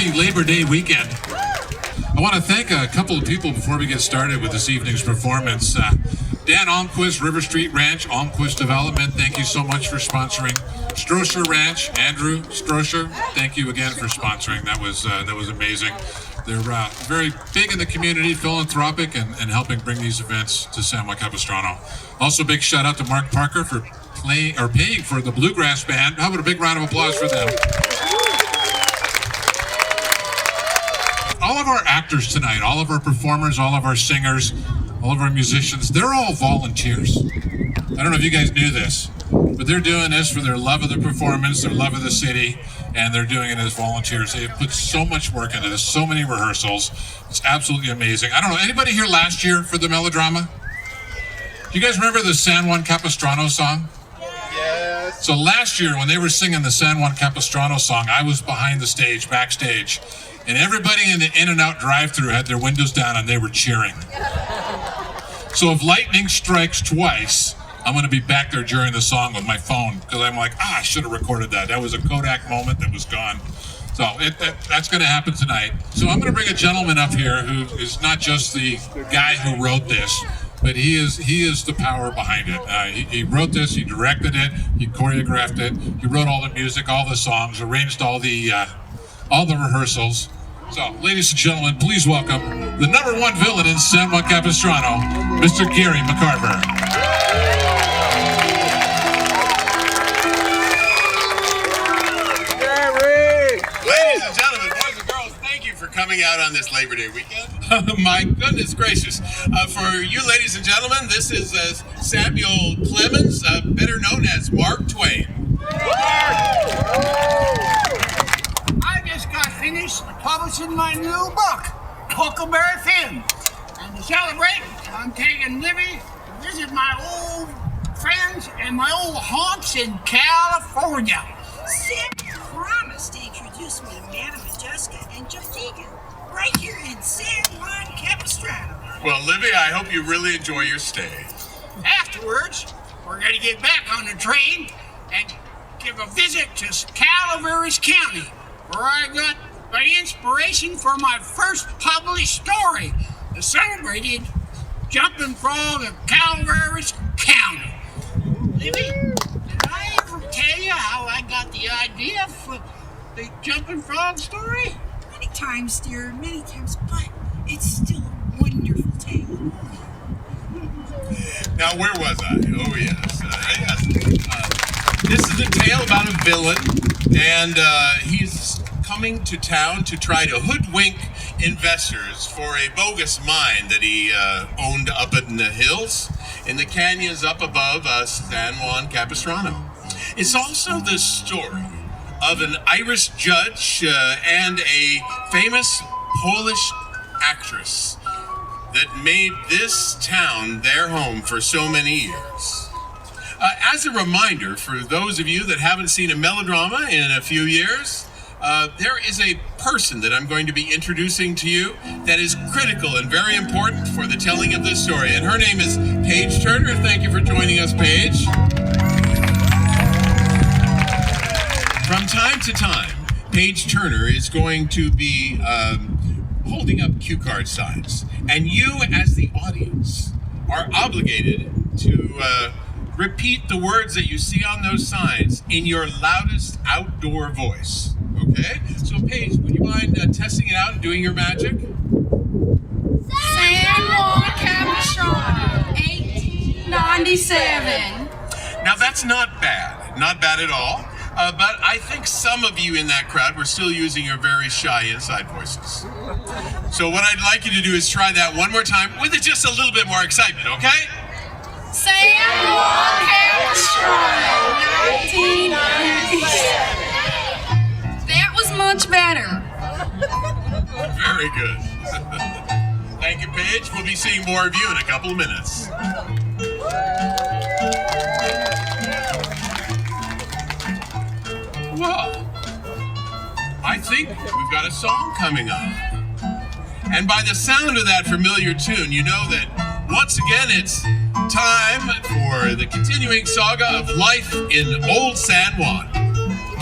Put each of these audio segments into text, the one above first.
happy Labor Day weekend. I want to thank a couple of people before we get started with this evening's performance. Dan Almquist, River Street Ranch, Almquist Development, thank you so much for sponsoring. Strosher Ranch, Andrew Strosher, thank you again for sponsoring. That was amazing. They're very big in the community, philanthropic, and helping bring these events to San Juan Capistrano. Also, big shout out to Mark Parker for paying for the Bluegrass Band. How about a big round of applause for them? All of our actors tonight, all of our performers, all of our singers, all of our musicians, they're all volunteers. I don't know if you guys knew this, but they're doing this for their love of the performance, their love of the city, and they're doing it as volunteers. They have put so much work into this, so many rehearsals. It's absolutely amazing. I don't know, anybody here last year for the melodrama? Do you guys remember the San Juan Capistrano song? Yes. So last year when they were singing the San Juan Capistrano song, I was behind the stage, backstage, and everybody in the In-N-Out drive-thru had their windows down and they were cheering. So if lightning strikes twice, I'm going to be back there during the song with my phone because I'm like, I should have recorded that. That was a Kodak moment that was gone. So that's going to happen tonight. So I'm going to bring a gentleman up here who is not just the guy who wrote this, but he is the power behind it. He wrote this, he directed it, he choreographed it, he wrote all the music, all the songs, arranged all the rehearsals. So, ladies and gentlemen, please welcome the #1 villain in San Juan Capistrano, Mr. Gary McCarver. Ladies and gentlemen, boys and girls, thank you for coming out on this Labor Day weekend. My goodness gracious. For you ladies and gentlemen, this is Samuel Clemens, better known as Mark Twain. I just got finished publishing my new book, Huckleberry Finn. And to celebrate, I'm taking Libby to visit my old friends and my old haunts in California. Sam promised to introduce me to Madame Majeska and Joe Deegan right here in San Juan Capistrano. Well, Libby, I hope you really enjoy your stay. Afterwards, we're going to get back on the train and give a visit to Calaveras County, where I got my inspiration for my first published story, the celebrated Jumping Frog of Calaveras County. Libby, did I ever tell you how I got the idea for the Jumping Frog story? Many times, dear, many times, but it's still a wonderful tale. Now, where was I? Oh, yes. This is a tale about a villain, and he's coming to town to try to hoodwink investors for a bogus mine that he owned up in the hills, in the canyons up above San Juan Capistrano. It's also the story of an Irish judge and a famous Polish actress that made this town their home for so many years. As a reminder, for those of you that haven't seen a melodrama in a few years, there is a person that I'm going to be introducing to you that is critical and very important for the telling of this story. And her name is Paige Turner. Thank you for joining us, Paige. From time to time, Paige Turner is going to be holding up cue card signs. And you, as the audience, are obligated to repeat the words that you see on those signs in your loudest outdoor voice. Okay? So, Paige, would you mind testing it out and doing your magic? San Juan Capistrano, 1897. Now, that's not bad. Not bad at all. But I think some of you in that crowd were still using your very shy inside voices. So what I'd like you to do is try that one more time with just a little bit more excitement, okay? San Juan Capistrano, 1997. That was much better. Very good. Thank you, Paige. We'll be seeing more of you in a couple of minutes. Well, I think we've got a song coming up. And by the sound of that familiar tune, you know that once again it's time for the continuing saga of life in Old San Juan.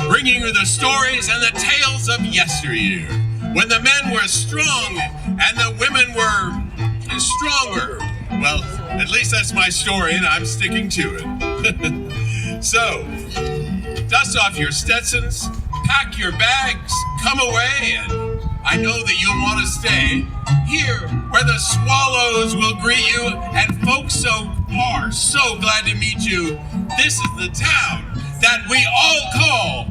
bringing you the stories and the tales of yesteryear, when the men were strong and the women were stronger. Well, at least that's my story, and I'm sticking to it. So, dust off your Stetsons, pack your bags, come away, and I know that you'll want to stay here where the swallows will greet you, and folks are so glad to meet you. This is the town that we all call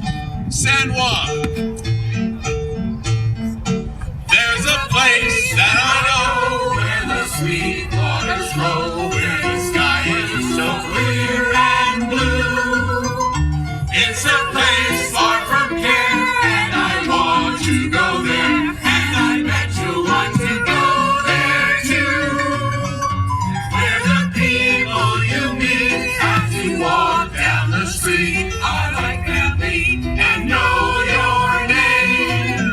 San Juan. There's a place that I know where the sweet waters flow, where the sky is so clear and blue. It's a place far from care, and I want to go there, and I bet you'll want to go there too. Where the people you meet as you walk down the street are like family and know your name.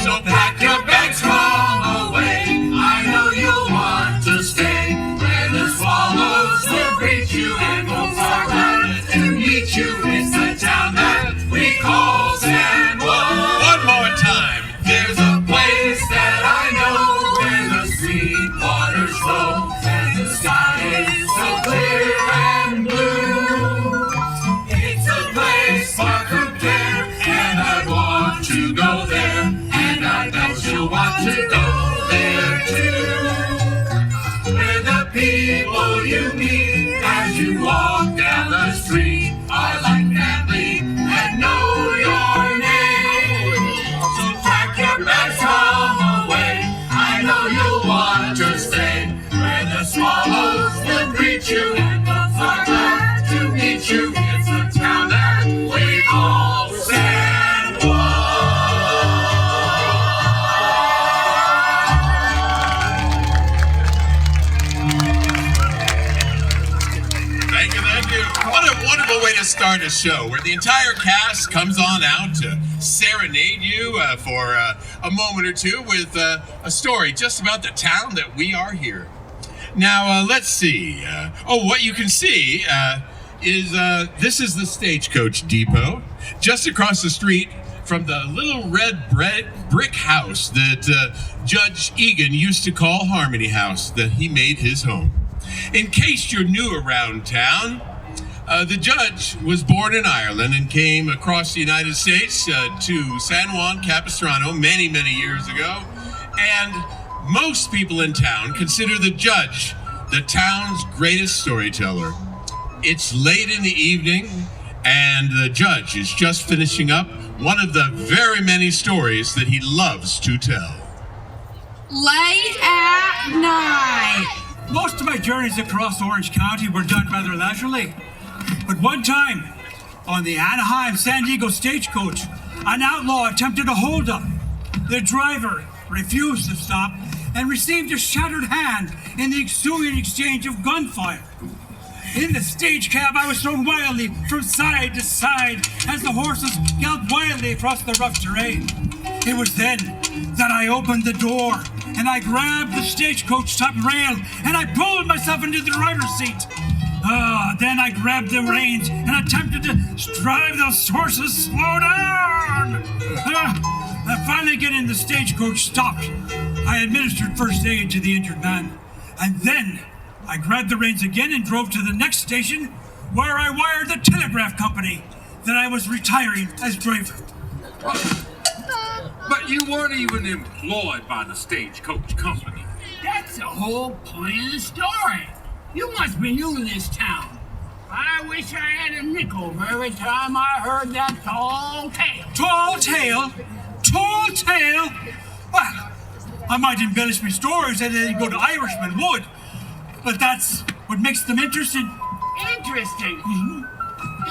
So pack your bags, come away. I know you'll want to stay where the swallows will greet you and folks are glad to meet you. It's the town that we call San Juan. One more time. There's a place that I know where the sweet waters flow and the sky is so clear and blue. It's a place far from care, and I want to go there, and I bet you'll want to go there too. Where the people you meet as you walk down the street are like family and know your name. So pack your bags, come away. I know you'll want to stay where the swallows will greet you and folks are glad to meet you. It's a town that we call San Juan. Thank you, thank you. What a wonderful way to start a show where the entire cast comes on out to serenade you for a moment or two with a story just about the town that we are here. Now, let's see. What you can see is this is the Stagecoach Depot, just across the street from the little red brick house that Judge Egan used to call Harmony House, that he made his home. In case you're new around town, the judge was born in Ireland and came across the United States to San Juan Capistrano many, many years ago. And most people in town consider the judge the town's greatest storyteller. It's late in the evening, and the judge is just finishing up one of the very many stories that he loves to tell. Late at night. Most of my journeys across Orange County were done rather leisurely. But one time, on the Anaheim-San Diego stagecoach, an outlaw attempted a holdup. The driver refused to stop and received a shattered hand in the ensuing exchange of gunfire. In the stage cab, I was thrown wildly from side to side as the horses galloped wildly across the rough terrain. It was then that I opened the door and I grabbed the stagecoach top rail and I pulled myself into the driver's seat. Then I grabbed the reins and attempted to drive those horses slow down. Finally getting the stagecoach stopped, I administered first aid to the injured man. And then I grabbed the reins again and drove to the next station where I wired the telegraph company that I was retiring as driver. But you weren't even employed by the stagecoach company. That's the whole point of the story. You must be new to this town. I wish I had a nickel for every time I heard that tall tale. Tall tale? Tall tale? Well, I might embellish my stories as they go to Irishmen would, but that's what makes them interesting. Interesting.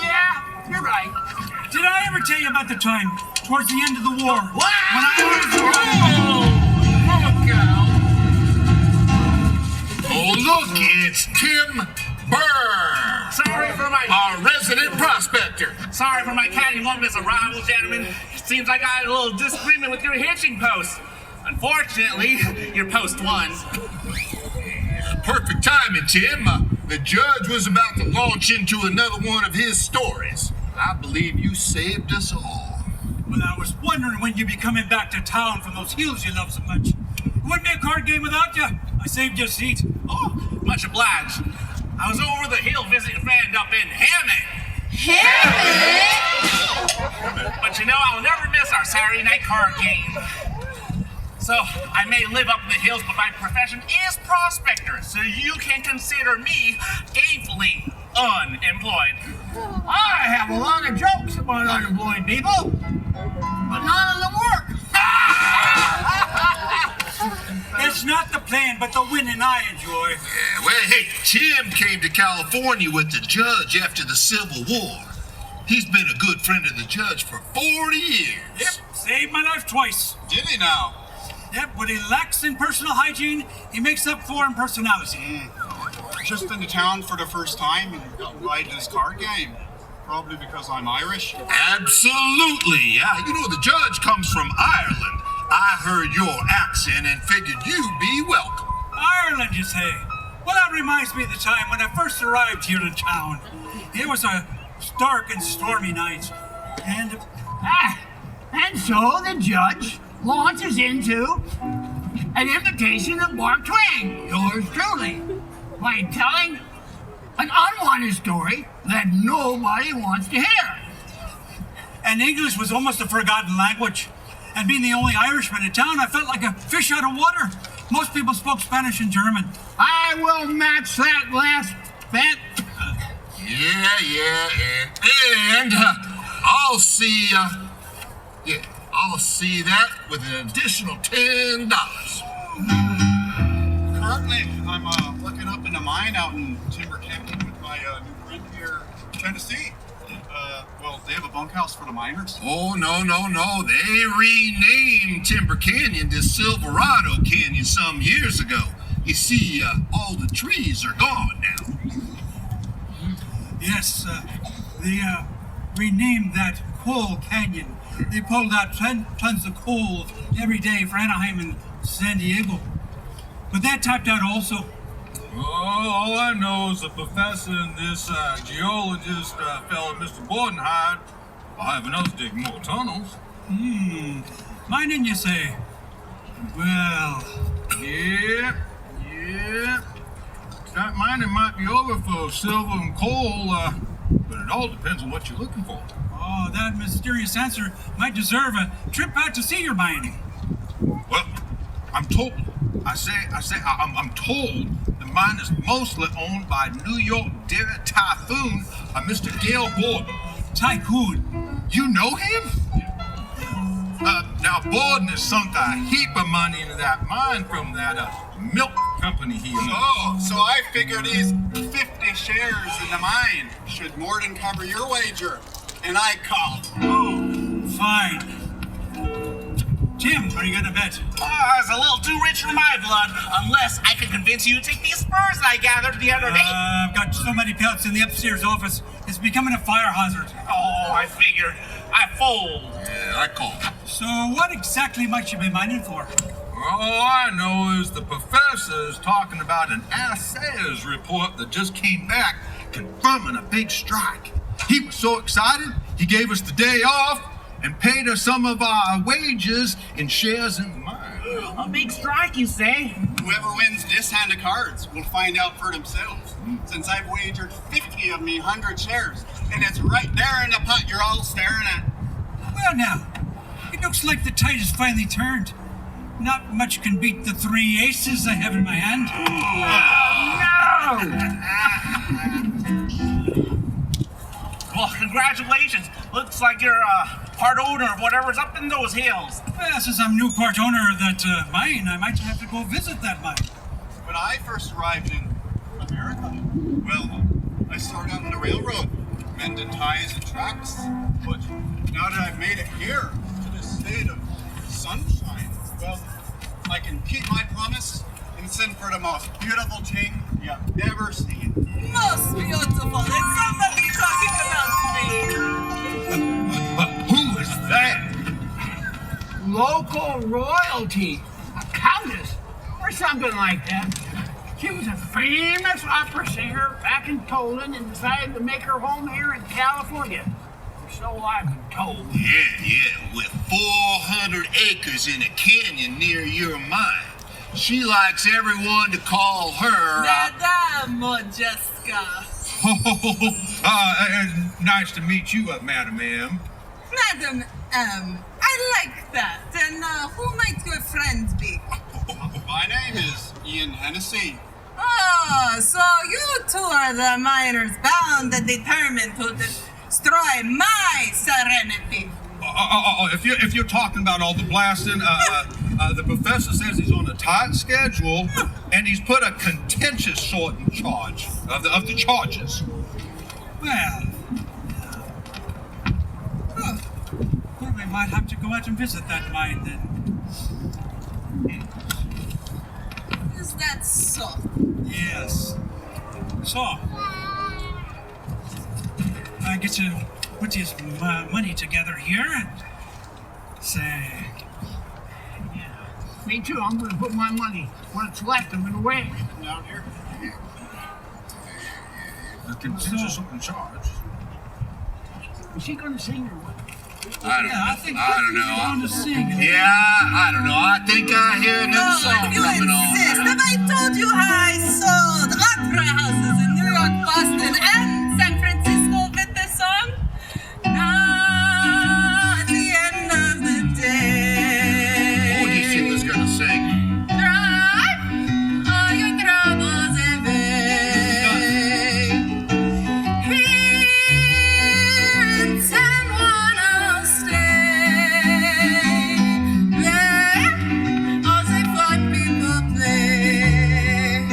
Yeah, you're right. Did I ever tell you about the time towards the end of the war? Wow! When I was... Oh, look, it's Tim Burr. Sorry for my Our resident prospector. sorry for my cattywampus arrival, gentlemen. Seems I got a little disagreement with your hitching post. Unfortunately, your post won. Perfect timing, Tim. The judge was about to launch into another one of his stories. I believe you saved us all. Well, I was wondering when you'd be coming back to town from those hills you love so much. It wouldn't be a card game without you. I saved you a seat. Oh, much obliged. I was over the hill visiting a friend up in Hammond. Hammond? But you know, I'll never miss our Saturday night card game. So, I may live up in the hills, but my profession is prospector, so you can consider me gainfully unemployed. I have a lot of jokes about unemployed people, but none of them work. It's not the playing, but the winning I enjoy. Yeah, well, hey, Tim came to California with the judge after the Civil War. He's been a good friend of the judge for 40 years. Yep, saved my life twice. Did he now? Yep, what he lacks in personal hygiene, he makes up for in personality. Just into town for the first time and got invited to this card game. Probably because I'm Irish. Absolutely. Yeah, you know, the judge comes from Ireland. I heard your accent and figured you'd be welcome. Ireland, you say? Well, that reminds me of the time when I first arrived here in town. It was a dark and stormy night. And so the judge launches into an invitation of Mark Twain, yours truly, by telling an unwanted story that nobody wants to hear. And English was almost a forgotten language. And being the only Irishman in town, I felt like a fish out of water. Most people spoke Spanish and German. I will match that last bet. And I'll see, I'll see that with an additional $10. Currently, I'm looking up in a mine out in Timber Canyon with my new friend here in Tennessee. Well, they have a bunkhouse for the miners. Oh, no. They renamed Timber Canyon to Silverado Canyon some years ago. You see, all the trees are gone now. Yes, they renamed that Coal Canyon. They pulled out tons of coal every day for Anaheim and San Diego. But that tapped out also. All I know is the professor and this geologist fellow, Mr. Bordenheim, will have us dig more tunnels. Mining, you say? Well, yeah. That mining might be over for silver and coal, but it all depends on what you're looking for. Oh, that mysterious answer might deserve a trip out to see your mining. Well, I'm told. I'm told the mine is mostly owned by New York dairy typhoon, Mr. Gale Borden. Tycoon? You know him? Now Borden has sunk a heap of money into that mine from that milk company he owns. Oh, so I figured he's 50 shares in the mine should more than cover your wager. And I called. Oh, fine. Tim, are you gonna bet? Oh, it's a little too rich for my blood, unless I can convince you to take these spurs I gathered the other day. I've got so many pellets in the upstairs office, it's becoming a fire hazard. Oh, I figured. I fold. Yeah, I call. So what exactly might you be mining for? All I know is the professor is talking about an assayers report that just came back confirming a big strike. He was so excited, he gave us the day off and paid us some of our wages in shares in the mine. A big strike, you say? Whoever wins this hand of cards will find out for themselves. Since I've wagered 50 of me 100 shares, and it's right there in the pot you're all staring at. Well now, it looks like the tide has finally turned. Not much can beat the 3 aces I have in my hand. Well, congratulations. Looks like you're part owner of whatever's up in those hills. Well, since I'm new part owner of that mine, I might have to go visit that mine. When I first arrived in America, well, I started out on the railroad, mending ties and tracks. But now that I've made it here to this state of sunshine, well, I can keep my promise and send for the most beautiful thing you've ever seen. Most beautiful. Is somebody talking about me? But who is that? Local royalty, a countess, or something like that. She was a famous opera singer back in Poland and decided to make her home here in California. So I've been told. Yeah, with 400 acres in a canyon near your mine. She likes everyone to call her... Madame Modjeska. Nice to meet you, Madam M. Madam M. I like that. And who might your friend be? My name is Ian Hennessy. Oh, so you two are the miners bound and determined to destroy my serenity. If you're talking about all the blasting, the professor says he's on a tight schedule, and he's put a contentious sort in charge of the charges. Well, we might have to go out and visit that mine then. Is that so? Yes. So, I get to put his money together here and say, Me too. I'm going to put my money, what's left of it, away. Down here. The contentious in charge. Is he going to sing or what? I don't know. On to sing. Yeah, I don't know. I think I hear another song You coming on. insist. Have I told you how I sold opera houses in New York, Boston, and San Francisco with this song? Now, at the end of the day. Who did you think was going to sing? Drive all your troubles away. Here in San Juan I'll stay. There, all the fun people play.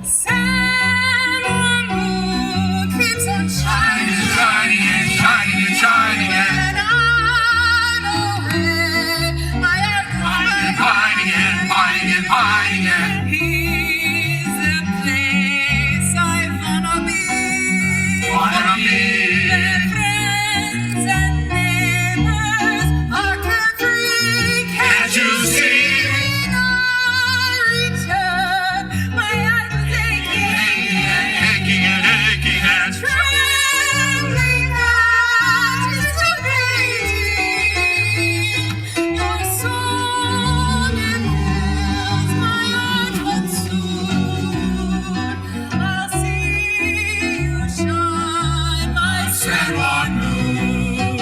San Juan moon keeps on shining, Shining and shining and shining and and I'm away. My pining and pining and pining and He's the place I wanna be. wanna be. Where friends and neighbors are carefree. Can't you see? When I return, my heart was aching, Aching and aching and trembling anticipating your song and fills my heart, but soon I'll see you shine, my San Juan moon.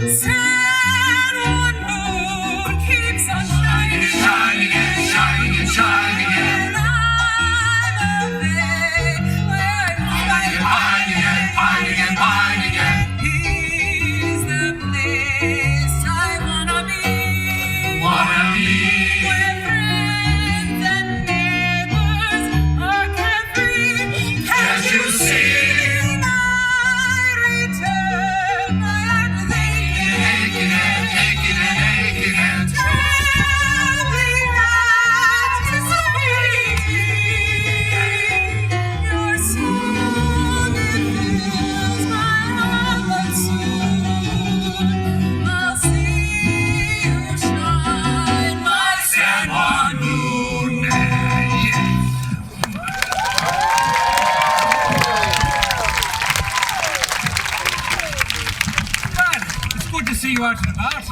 San Juan moon keeps on shining, Shining and shining and shining and and I'm away where pining and pining and pining and He's the place I wanna be. wanna be. Where friends and neighbors are carefree. Can't you see? When I return, my heart was Aching and aching and aching and trembling anticipating your song and fills my heart, but soon I'll see you shine, my San Juan moon. God, it's good to see you out and about.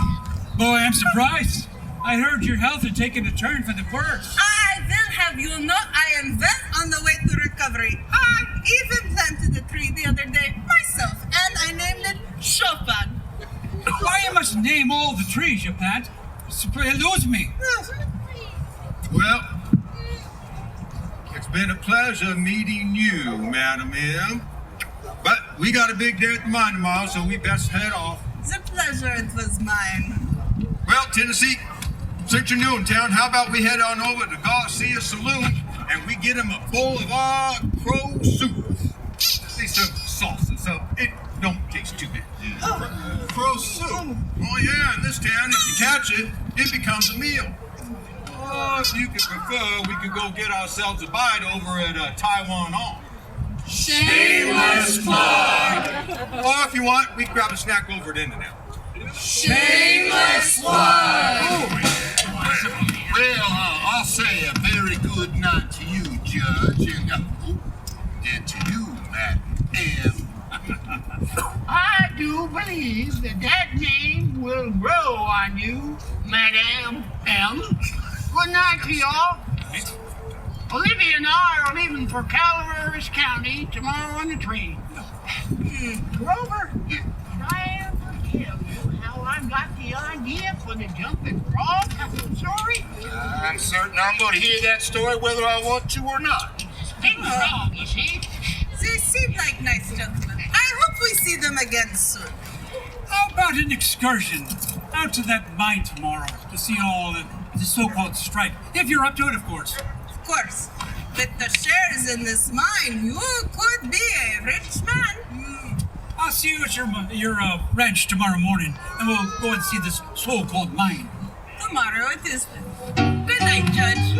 Boy, I'm surprised. I heard your health had taken a turn for the worse. I will have you know I am well on the way to recovery. I even planted a tree the other day myself, and I named it Chopin. Why you must name all the trees you plant? You lose me. Well, it's been a pleasure meeting you, Madam M. But we got a big day at the mine tomorrow, so we best head off. The pleasure, it was mine. Well, Tennessee, since you're new in town, how about we head on over to Garcia Saloon and we get him a bowl of our crow soup. They serve salsa, so it don't taste too bad. Crow soup. Oh yeah, in this town, if you catch it, it becomes a meal. Or if you could prefer, we could go get ourselves a bite over at Taiwan On. Shameless plug. Or if you want, we can grab a snack over at In-N-Out. Shameless plug. Well, I'll say a very good night to you, Judge, and to you, Madam M. find you, Madame M. Good night to y'all. Olivia and I are leaving for Calaveras County tomorrow on the train. Grover, did I ever tell you how I got the idea for the jumping frog story? I'm certain I'm going to hear that story whether I want to or not. Big frog, you see? They seem like nice gentlemen. I hope we see them again soon. How about an excursion out to that mine tomorrow to see all the so-called strike? If you're up to it, of course. Of course. With the shares in this mine, you could be a rich man. I'll see you at your ranch tomorrow morning, and we'll go and see this so-called mine. Tomorrow it is. Good night, Judge.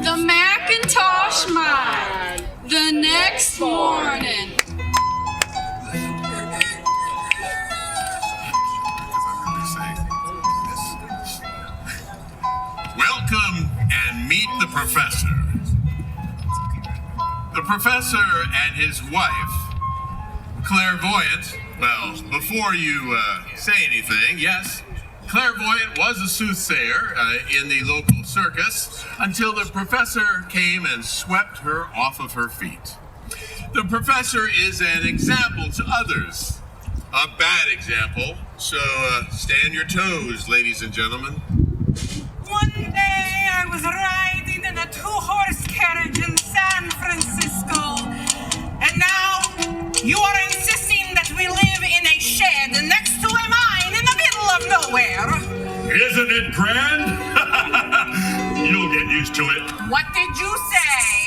The Macintosh Mine. The next morning. Welcome and meet the professor. The professor and his wife, clairvoyant. Well, before you say anything, yes, clairvoyant was a soothsayer in the local circus until the professor came and swept her off of her feet. The professor is an example to others, a bad example. So stay on your toes, ladies and gentlemen. One day I was riding in a two-horse carriage in San Francisco, and now you are insisting that we live in a shed next to a mine in the middle of nowhere. Isn't it grand? You'll get used to it. What did you say?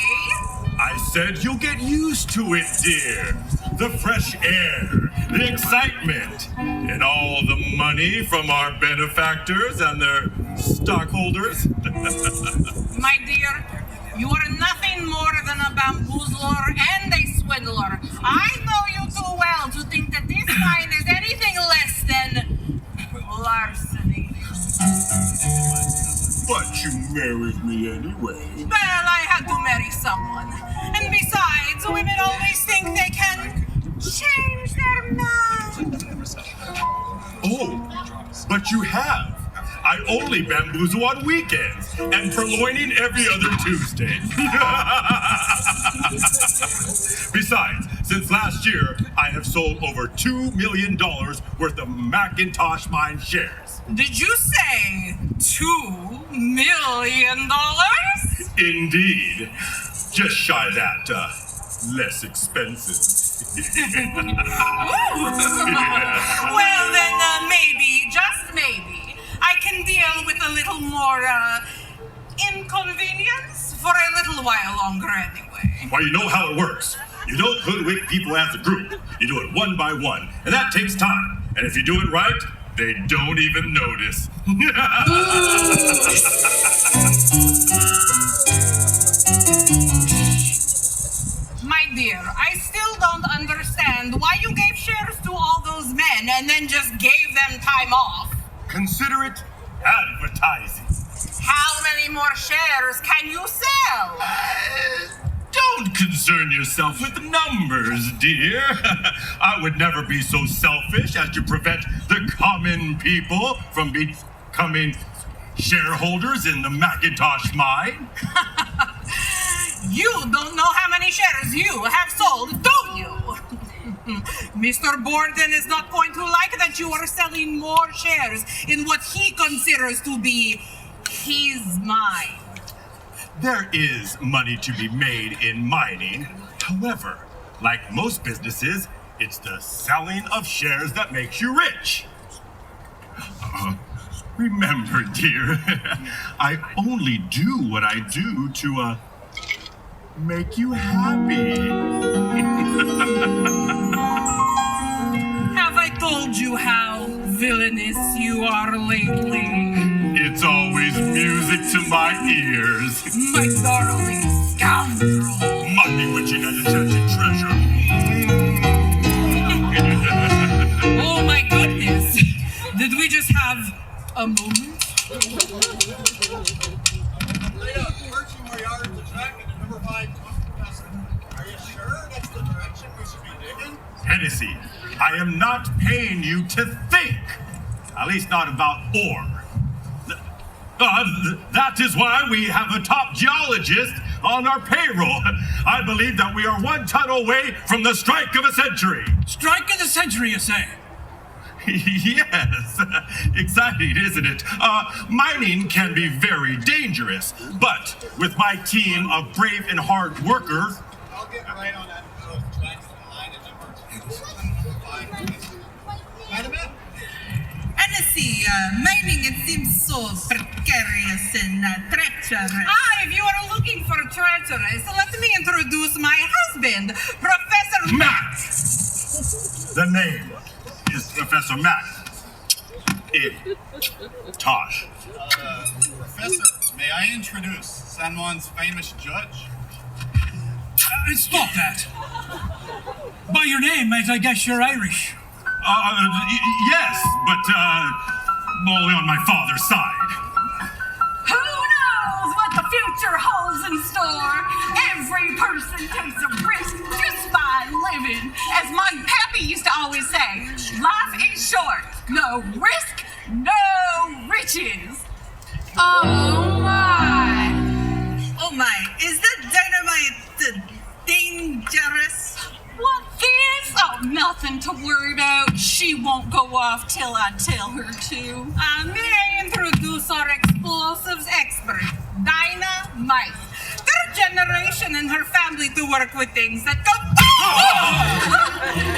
I said you'll get used to it, dear. The fresh air, the excitement, and all the money from our benefactors and their stockholders. My dear, you are nothing more than a bamboozler and a swindler. I know you too well to think that this mine is anything less than larceny. But you married me anyway. Well, I had to marry someone. And besides, women always think they can change their mind. Oh, but you have. I only bamboozle on weekends and purloining every other Tuesday. Besides, since last year, I have sold over $2 million worth of Macintosh Mine shares. Did you say $2 million? Indeed. Just shy of that, less expensive. Well, then maybe, just maybe, I can deal with a little more inconvenience for a little while longer anyway. Well, you know how it works. You don't hoodwink people as a group. You do it one by one, and that takes time. And if you do it right, they don't even notice. My dear, I still don't understand why you gave shares to all those men and then just gave them time off. Consider it advertising. How many more shares can you sell? Don't concern yourself with numbers, dear. I would never be so selfish as to prevent the common people from becoming shareholders in the Macintosh Mine. You don't know how many shares you have sold, do you? Mr. Borden is not going to like that you are selling more shares in what he considers to be his mine. There is money to be made in mining. However, like most businesses, it's the selling of shares that makes you rich. Remember, dear, I only do what I do to, make you happy. Have I told you how villainous you are lately? It's always music to my ears. My darling scoundrel. My bewitching and enchanted treasure. Oh my goodness. Did we just have a moment? I am not paying you to think. At least not about ore. That is why we have a top geologist on our payroll. I believe that we are 1 ton away from the strike of a century. Strike of the century, you say? Yes. Exciting, isn't it? Mining can be very dangerous, but with my team of brave and hard workers... I'll get right on that. Tracks in line at number 5. Wait a minute. Honestly, mining, it seems so precarious and treacherous. If you are looking for treacherous, let me introduce my husband, Professor Matt! The name is Professor Matt. Tosh. Professor, may I introduce San Juan's famous judge? Stop that. By your name, mate, I guess you're Irish. Yes, but only on my father's side. Who knows what the future holds in store? Every person takes a risk just by living. As my pappy used to always say, life is short. No risk, no riches. Oh my. Oh my, is that dynamite dangerous? What is? Oh, nothing to worry about. She won't go off till I tell her to. May I introduce our explosives expert, Dynamite. Third generation in her family to work with things that go...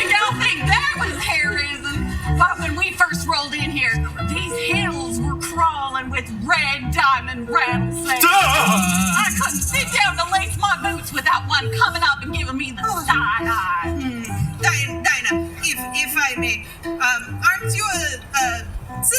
Y'all think that was heroism? But when we first rolled in here, these hills were crawling with red diamond rattlesnakes. I couldn't sit down to lace my boots without one coming up and giving me the side eye. Dinah, if I may, aren't you a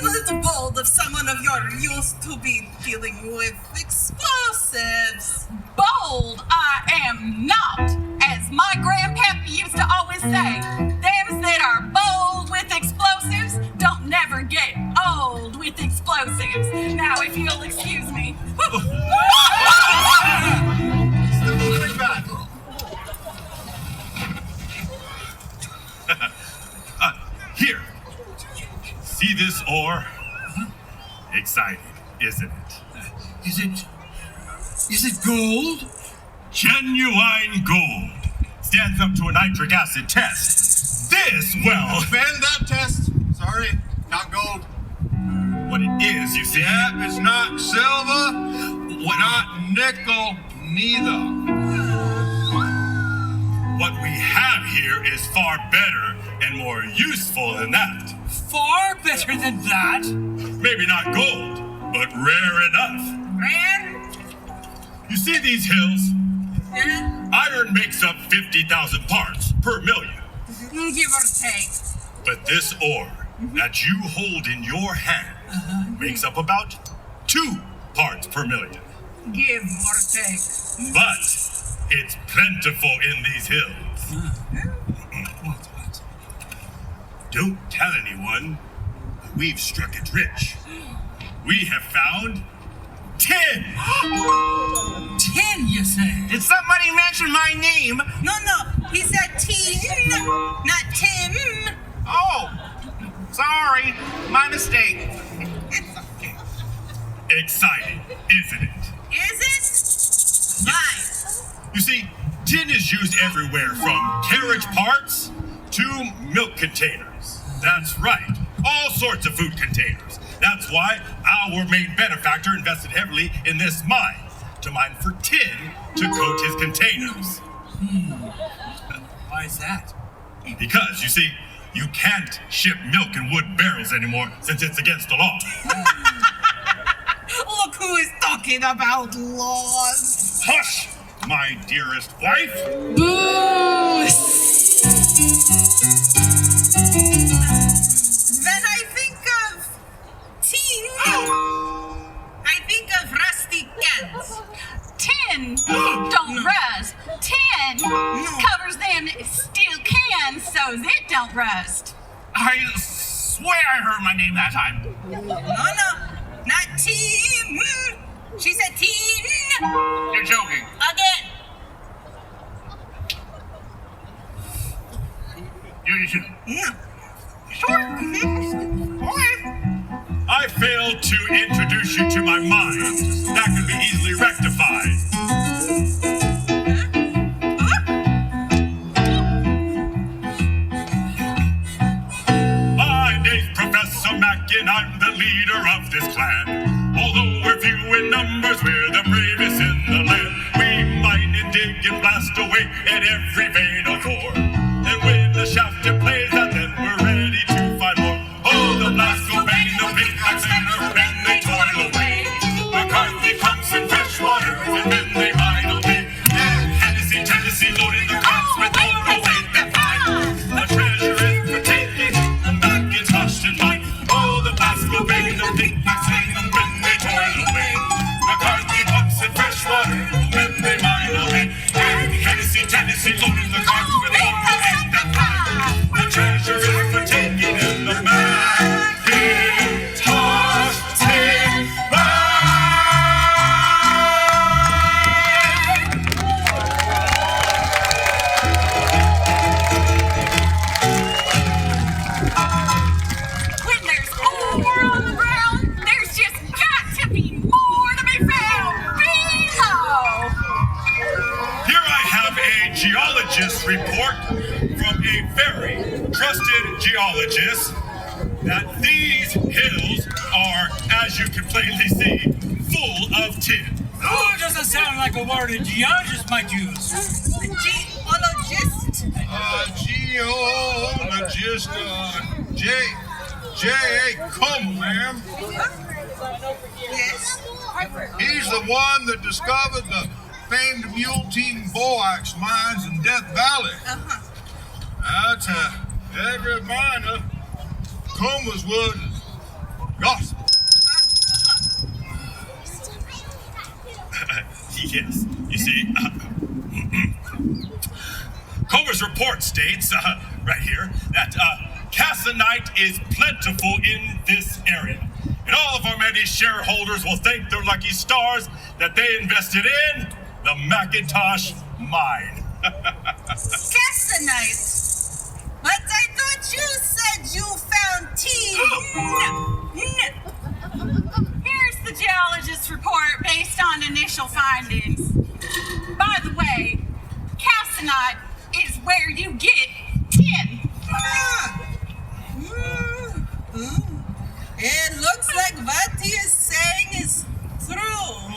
little bold of someone of your used to be dealing with explosives? Bold I am not. As my grandpappy used to always say, them that are bold with explosives don't never get old with explosives. Now, if you'll excuse me. Here. See this ore? Exciting, isn't it? Is it gold? Genuine gold. Stands up to a nitric acid test. This, well... Failed that test. Sorry, not gold. What it is, you see... Yep, it's not silver, not nickel, neither. What we have here is far better and more useful than that. Far better than that? Maybe not gold, but rare enough. Rare? You see these hills? Yeah? Iron makes up 50,000 parts per million. Give or take. But this ore that you hold in your hand makes up about 2 parts per million. Give or take. But it's plentiful in these hills. What? Don't tell anyone, but we've struck it rich. We have found 10! 10, you say? Did somebody mention my name? No, he said teen, not Tim. Oh, sorry. My mistake. It's okay. Exciting, isn't it? Is it? Why? You see, tin is used everywhere from carriage parts to milk containers. That's right, all sorts of food containers. That's why our main benefactor invested heavily in this mine, to mine for tin to coat his containers. Why is that? Because, you see, you can't ship milk in wood barrels anymore since it's against the law. Look who is talking about laws. Hush, my dearest wife. When I think of tin, I think of rusty cans. Tin don't rust. Tin covers them steel cans so it don't rust. I swear I heard my name that time. No, not tin. She said tin. You're joking. Again. You should. No. I failed to introduce you to my mind. That could be easily rectified. My name's Professor Mackin, I'm the leader of this clan. Although we're few in numbers, we're the bravest in the land. We mine and dig and blast away at every vein of ore. And when the shaft plays out, then we're ready to fight more. Oh, the blast will bang, the pickaxe and they toil away. McCarthy pumps in fresh water, and then they mine away. And Tennessee loading the carts with all the weight that finds. The treasure is for taking, the Macintosh in mine. Oh, the blast will bang, the pickaxe and they toil away. McCarthy pumps in fresh water, and then they mine away. And Tennessee loading the carts with all the weight that finds. The treasure is for taking, and the Macintosh in When there's ore on the ground, there's just got to be more to be found below. Here I have a geologist's report from a very trusted geologist that these hills are, as you can plainly see, full of tin. Oh, doesn't sound like a word a geologist might use. Geologist? Geologist, J.A. Come, ma'am. Yes. He's the one that discovered the famed Mule Team Borax mines in Death Valley. That's every miner. Comer's word is gospel. Yes, you see, Comer's report states, right here, that cassinite is plentiful in this area. And all of our many shareholders will thank their lucky stars that they invested in the Macintosh mine. Cassinite. But I thought you said you found tea. Here's the geologist's report based on initial findings. By the way, cassinite is where you get tin. It looks like what he is saying is true.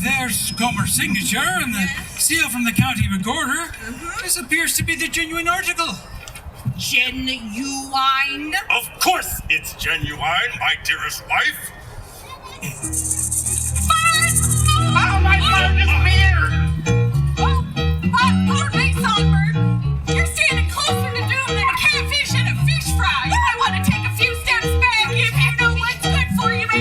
There's Comer's signature and the seal from the county recorder. This appears to be the genuine article. Genuine? Of course it's genuine, my dearest wife. Oh, my phone disappeared! Pardon me, Songbird. You're standing closer to doom than a catfish and a fish fry. You might want to take a few steps back if you know what's good for you, man.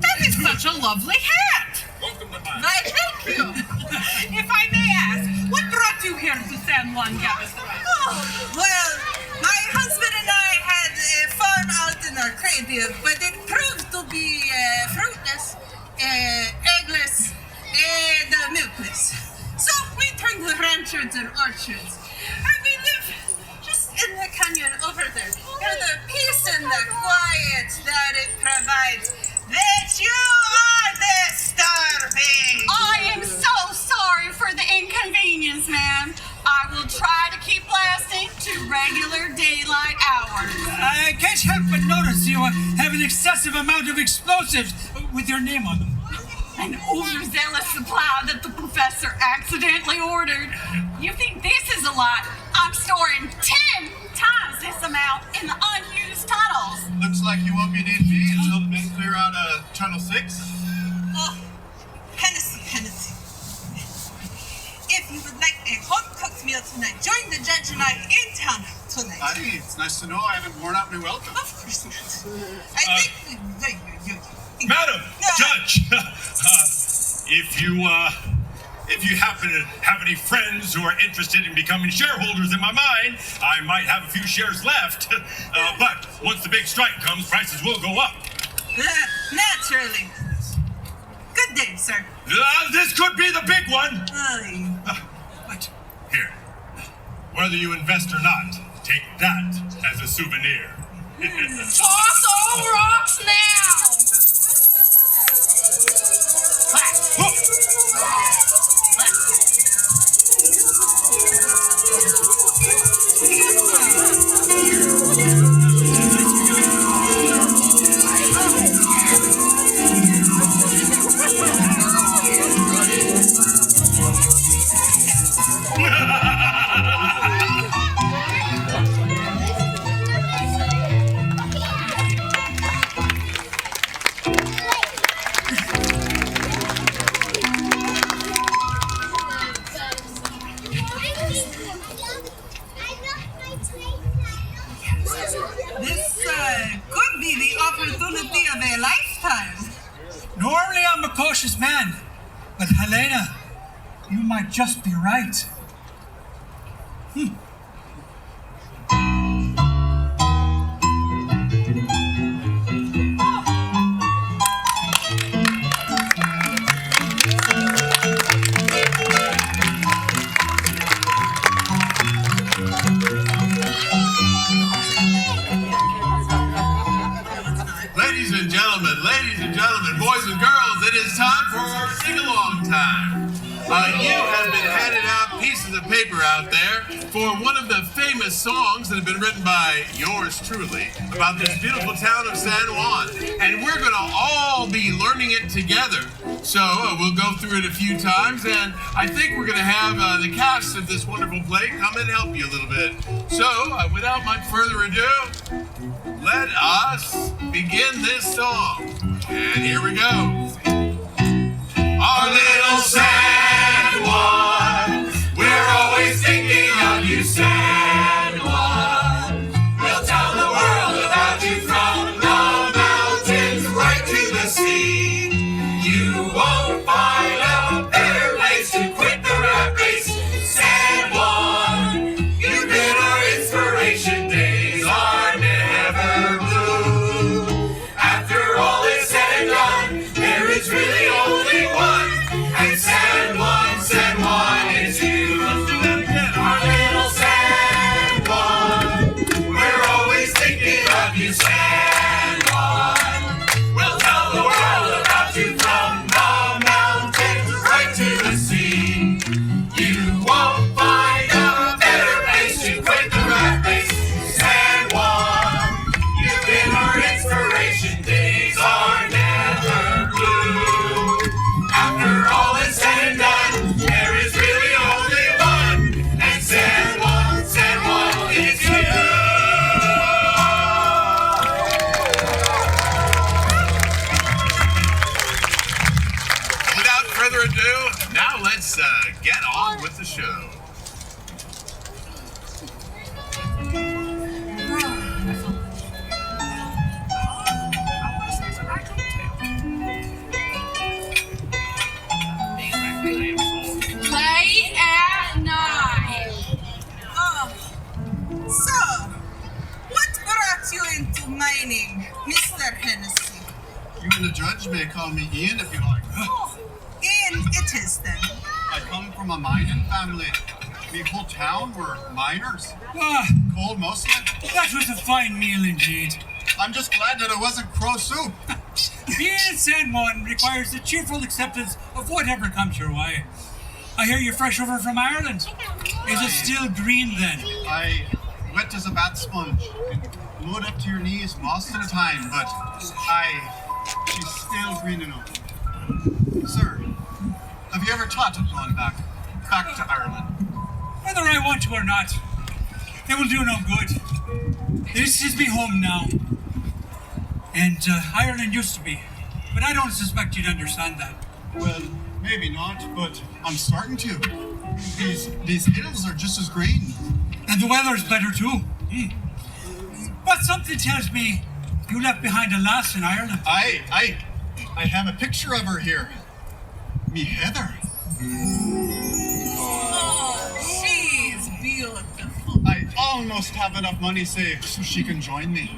That is such a lovely hat. Why, thank you. If I may ask, what brought you here to San Juan Capistrano? Well, my husband and I had a farm out in Arcadia, but it proved to be fruitless, eggless, and milkless. So we turned to ranchers and orchards. And we live just in the canyon over there. And the peace and the quiet that it provides. That you are disturbing. I am so sorry for the inconvenience, ma'am. I will try to keep blasting to regular daylight hours. I can't help but notice you have an excessive amount of explosives with your name on them. An overzealous supply that the professor accidentally ordered. You think this is a lot? I'm storing 10 times this amount in the unused tunnels. Looks like you won't be needing me until the men clear out Tunnel 6. Oh, Hennessy. If you would like a home-cooked meal tonight, join the judge and I in town tonight. Buddy, it's nice to know I haven't worn out my welcome. Of course not. I think... Madam, Judge, If you happen to have any friends who are interested in becoming shareholders in my mine, I might have a few shares left. But once the big strike comes, prices will go up. Naturally. Good day, sir. This could be the big one. Aye. What? Here. Whether you invest or not, take that as a souvenir. Toss all rocks now! This could be the opportunity of a lifetime. Normally I'm a cautious man, but Helena, you might just be right. Ladies and gentlemen, boys and girls, it is time for our sing-along time. You have been handed out pieces of paper out there for one of the famous songs that have been written by yours truly about this beautiful town of San Juan. And we're going to all be learning it together. So we'll go through it a few times, and I think we're going to have the cast of this wonderful play come and help you a little bit. So without much further ado, let us begin this song. And here we go. Our little San Juan, we're always thinking of you, San Juan. We'll tell the world about you from the mountains right to the sea. You won't find a better place to quit the rat race, San Juan. You've been our inspiration, days are never blue. After all is said and done, there is really only one, and San Juan is you. Let's do that again. Our little San Juan, we're always thinking of you, San Juan. We'll tell the world about you from the mountains right to the sea. You won't find a better place to quit the rat race, San Juan. You've been our inspiration, days are never blue. After all is said and done, there is really only one, and San Juan is you. Without further ado, now let's get on with the show. Play at night. Oh, so, what brought you into mining, Mr. Hennessy? You and the judge may call me Ian if you like. Ian, it is then. I come from a mining family. The whole town were miners. Ah, Coal mostly. that was a fine meal indeed. I'm just glad that it wasn't crow soup. Being in San Juan requires the cheerful acceptance of whatever comes your way. I hear you're fresh over from Ireland. Is it still green then? I wet as a bat sponge and mud up to your knees most of the time, but she's still green enough. Sir, have you ever thought of going back to Ireland? Whether I want to or not, it will do no good. This is me home now. And Ireland used to be. But I don't suspect you'd understand that. Well, maybe not, but I'm starting to. These hills are just as green. And the weather's better too. But something tells me you left behind a lass in Ireland. I have a picture of her here. me Heather. Oh, she's beautiful. I almost have enough money saved so she can join me.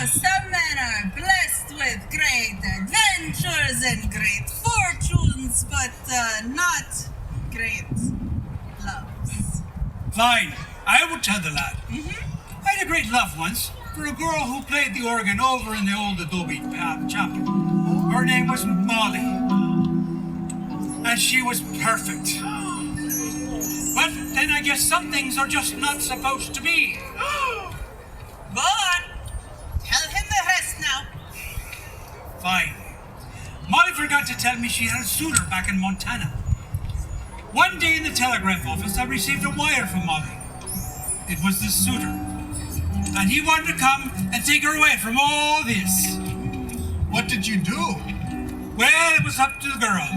Some men are blessed with great adventures and great fortunes, but not great loves. Fine, I will tell the lad. I had a great love once for a girl who played the organ over in the old adobe chapel. Her name was Molly, and she was perfect. But then I guess some things are just not supposed to be. Go on. Tell him the rest now. Fine. Molly forgot to tell me she had a suitor back in Montana. One day in the telegraph office, I received a wire from Molly. It was the suitor. And he wanted to come and take her away from all this. What did you do? Well, it was up to the girl.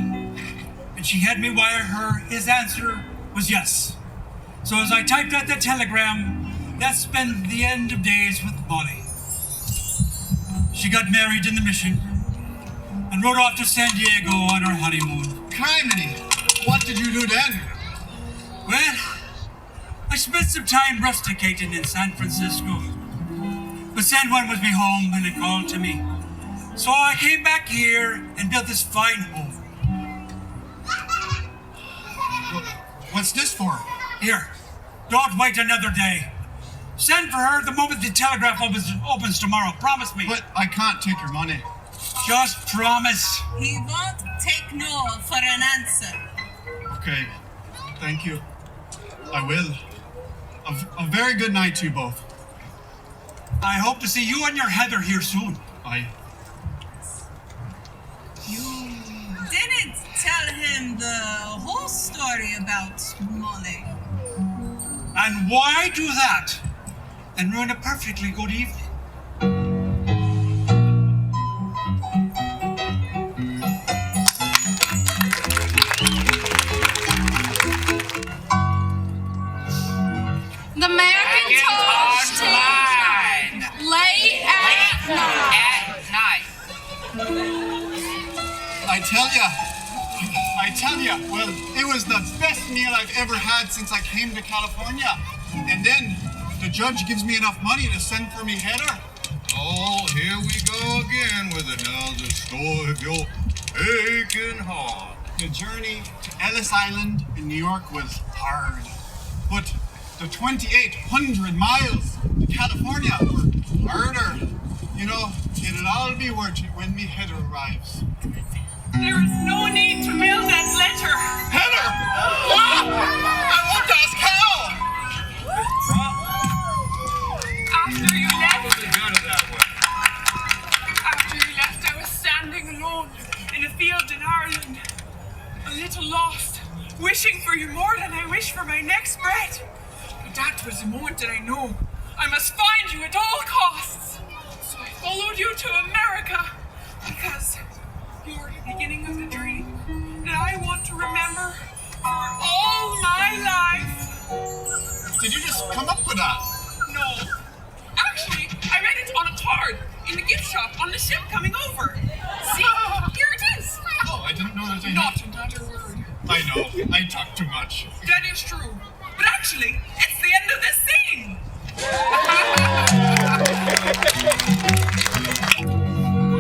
And she had me wire her his answer was yes. So as I typed out that telegram, that spent the end of days with Molly. She got married in the mission and rode off to San Diego on her honeymoon. Criminy! What did you do then? Well, I spent some time rusticating in San Francisco. But San Juan was me home and it called to me. So I came back here and built this fine home. What's this for? Here, don't wait another day. Send for her the moment the telegraph opens tomorrow. Promise me. But I can't take your money. Just promise. He won't take no for an answer. Okay. Thank you. I will. A very good night to you both. I hope to see you and your Heather here soon. You didn't tell him the whole story about Molly. And why do that? And ruin a perfectly good evening. The Macintosh line. Late at night. I tell ya, well, it was the best meal I've ever had since I came to California. And then the judge gives me enough money to send for me Heather. Oh, here we go again with another story of your aching heart. The journey to Ellis Island in New York was hard. But the 2,800 miles to California were harder. You know, it'll all be worth it when me Heather arrives. There is no need to mail that letter. Heather! I won't ask how! After you left, I was standing alone in a field in Ireland, a little lost, wishing for you more than I wish for my next breath. But that was the moment that I know I must find you at all costs. So I followed you to America because you were the beginning of the dream that I want to remember for all my life. Did you just come up with that? No. Actually, I read it on a card in the gift shop on the ship coming over. See? Here it is. Oh, I didn't know that I Not another word. I know. I talk too much. That is true. But actually, it's the end of this scene.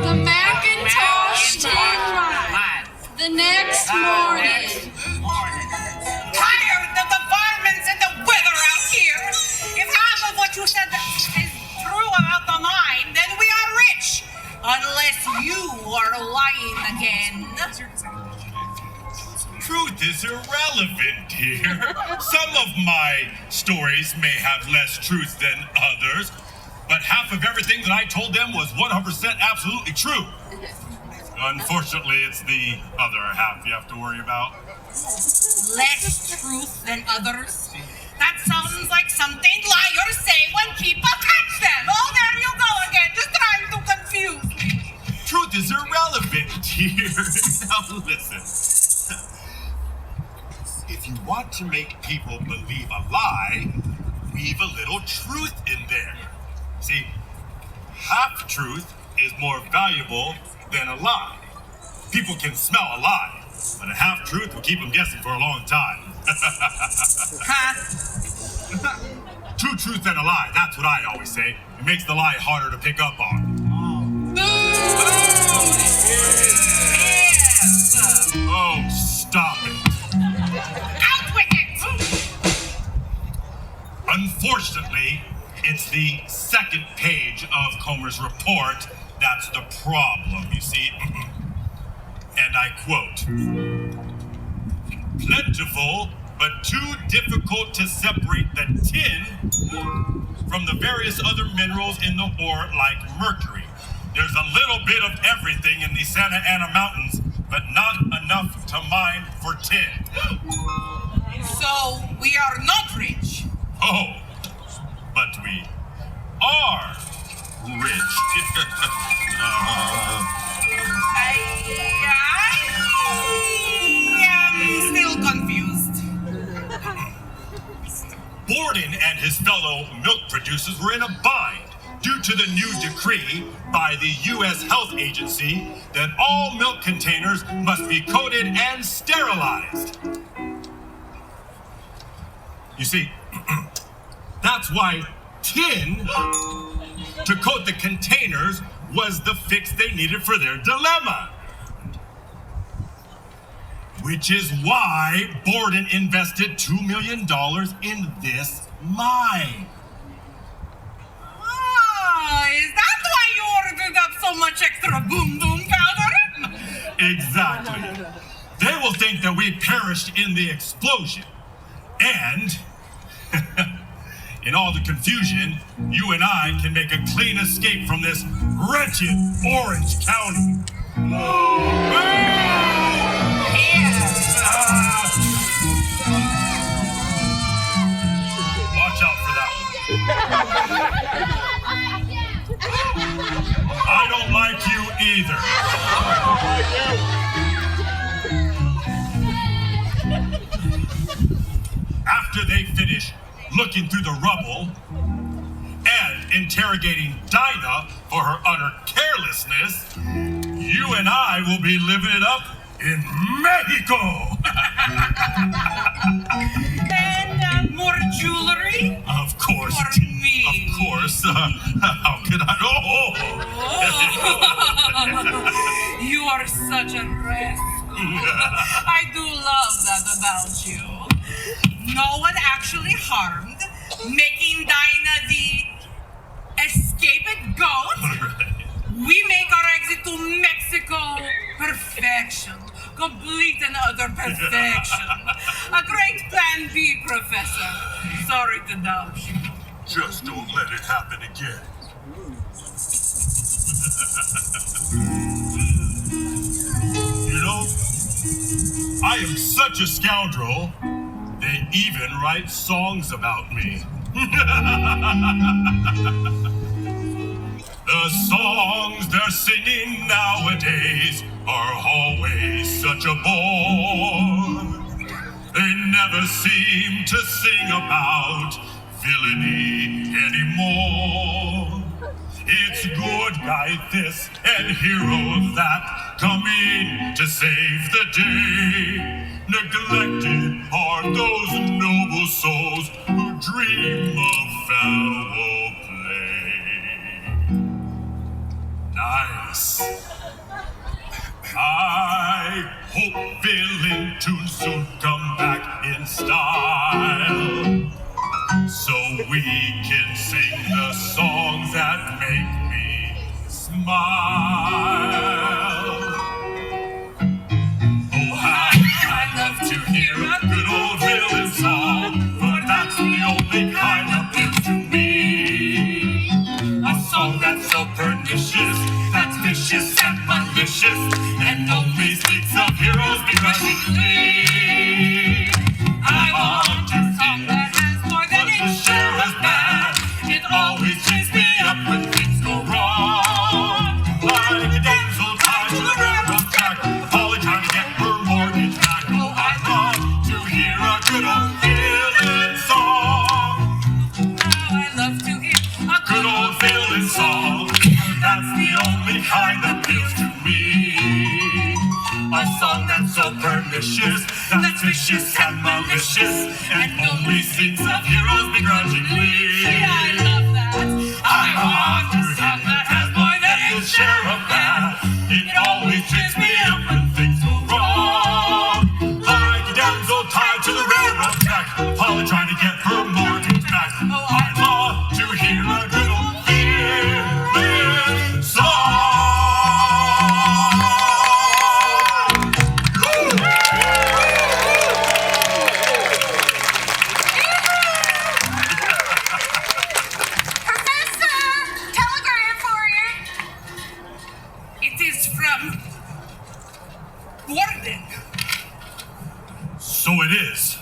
The Macintosh line. The next morning. Tired of the violence and the weather out here. If half of what you said is true about the mine, then we are rich. Unless you are lying again. Truth is irrelevant, dear. Some of my stories may have less truth than others, but half of everything that I told them was 100% absolutely true. Unfortunately, it's the other half you have to worry about. Less truth than others? That sounds like something liars say when people catch them. Oh, there you go again, just trying to confuse me. Truth is irrelevant, dear. Now listen. If you want to make people believe a lie, weave a little truth in there. See, half truth is more valuable than a lie. People can smell a lie, but a half-truth will keep them guessing for a long time. Two truths and a lie, that's what I always say. It makes the lie harder to pick up on. Oh, stop it. Out with it! Unfortunately, it's the second page of Comer's report that's the problem, you see. And I quote, "Plentiful, but too difficult to separate the tin from the various other minerals in the ore like mercury. There's a little bit of everything in the Santa Ana Mountains, but not enough to mine for tin." So we are not rich. Oh, but we are rich. I am still confused. Borden and his fellow milk producers were in a bind due to the new decree by the U.S. Health Agency that all milk containers must be coated and sterilized. You see, that's why tin to coat the containers was the fix they needed for their dilemma. Which is why Borden invested $2 million in this mine. Is that why you ordered up so much extra boom boom powder? Exactly. They will think that we perished in the explosion. And in all the confusion, you and I can make a clean escape from this wretched Orange County. Watch out for that one. I don't like you either. After they finish looking through the rubble and interrogating Dinah for her utter carelessness, you and I will be living it up in Mexico. And more jewelry? Of course. For me. Of course. How could I? Oh. You are such a rascal. I do love that about you. No one actually harmed, making Dinah the escaped goat. We make our exit to Mexico perfection. Complete and utter perfection. A great plan B, Professor. Sorry to doubt you. Just don't let it happen again. You know, I am such a scoundrel, they even write songs about me. The songs they're singing nowadays are always such a bore. They never seem to sing about villainy anymore. It's good guy this and hero that coming to save the day. Neglected are those noble souls who dream of foul play. Nice. I hope villain to soon come back in style, so we can sing the songs that make me smile. Oh, how I love to hear a good old villain song, for that's the only kind that appeals to me. A song that's so pernicious, that's vicious and malicious, and only speaks of heroes begrudgingly. I want a song that has more than its share of bad. It always cheers me up when things go wrong. Like a damsel tied to the railroad track, Polly trying to get her mortgage back. Oh, I love to hear a good old villain song. Oh, I love to hear a Good old villain song. That's the only kind that appeals to me. ambitious, that's vicious and malicious, and only thinks of heroes begrudgingly. I love that. I'm a monster that has more than its share of that. It always trips me up when things go wrong. Like a damsel tied to the railroad track, Polly trying to get her mortgage back. I love to hear a good old villain song. Professor, telegram for you. It is from Gordon. So it is.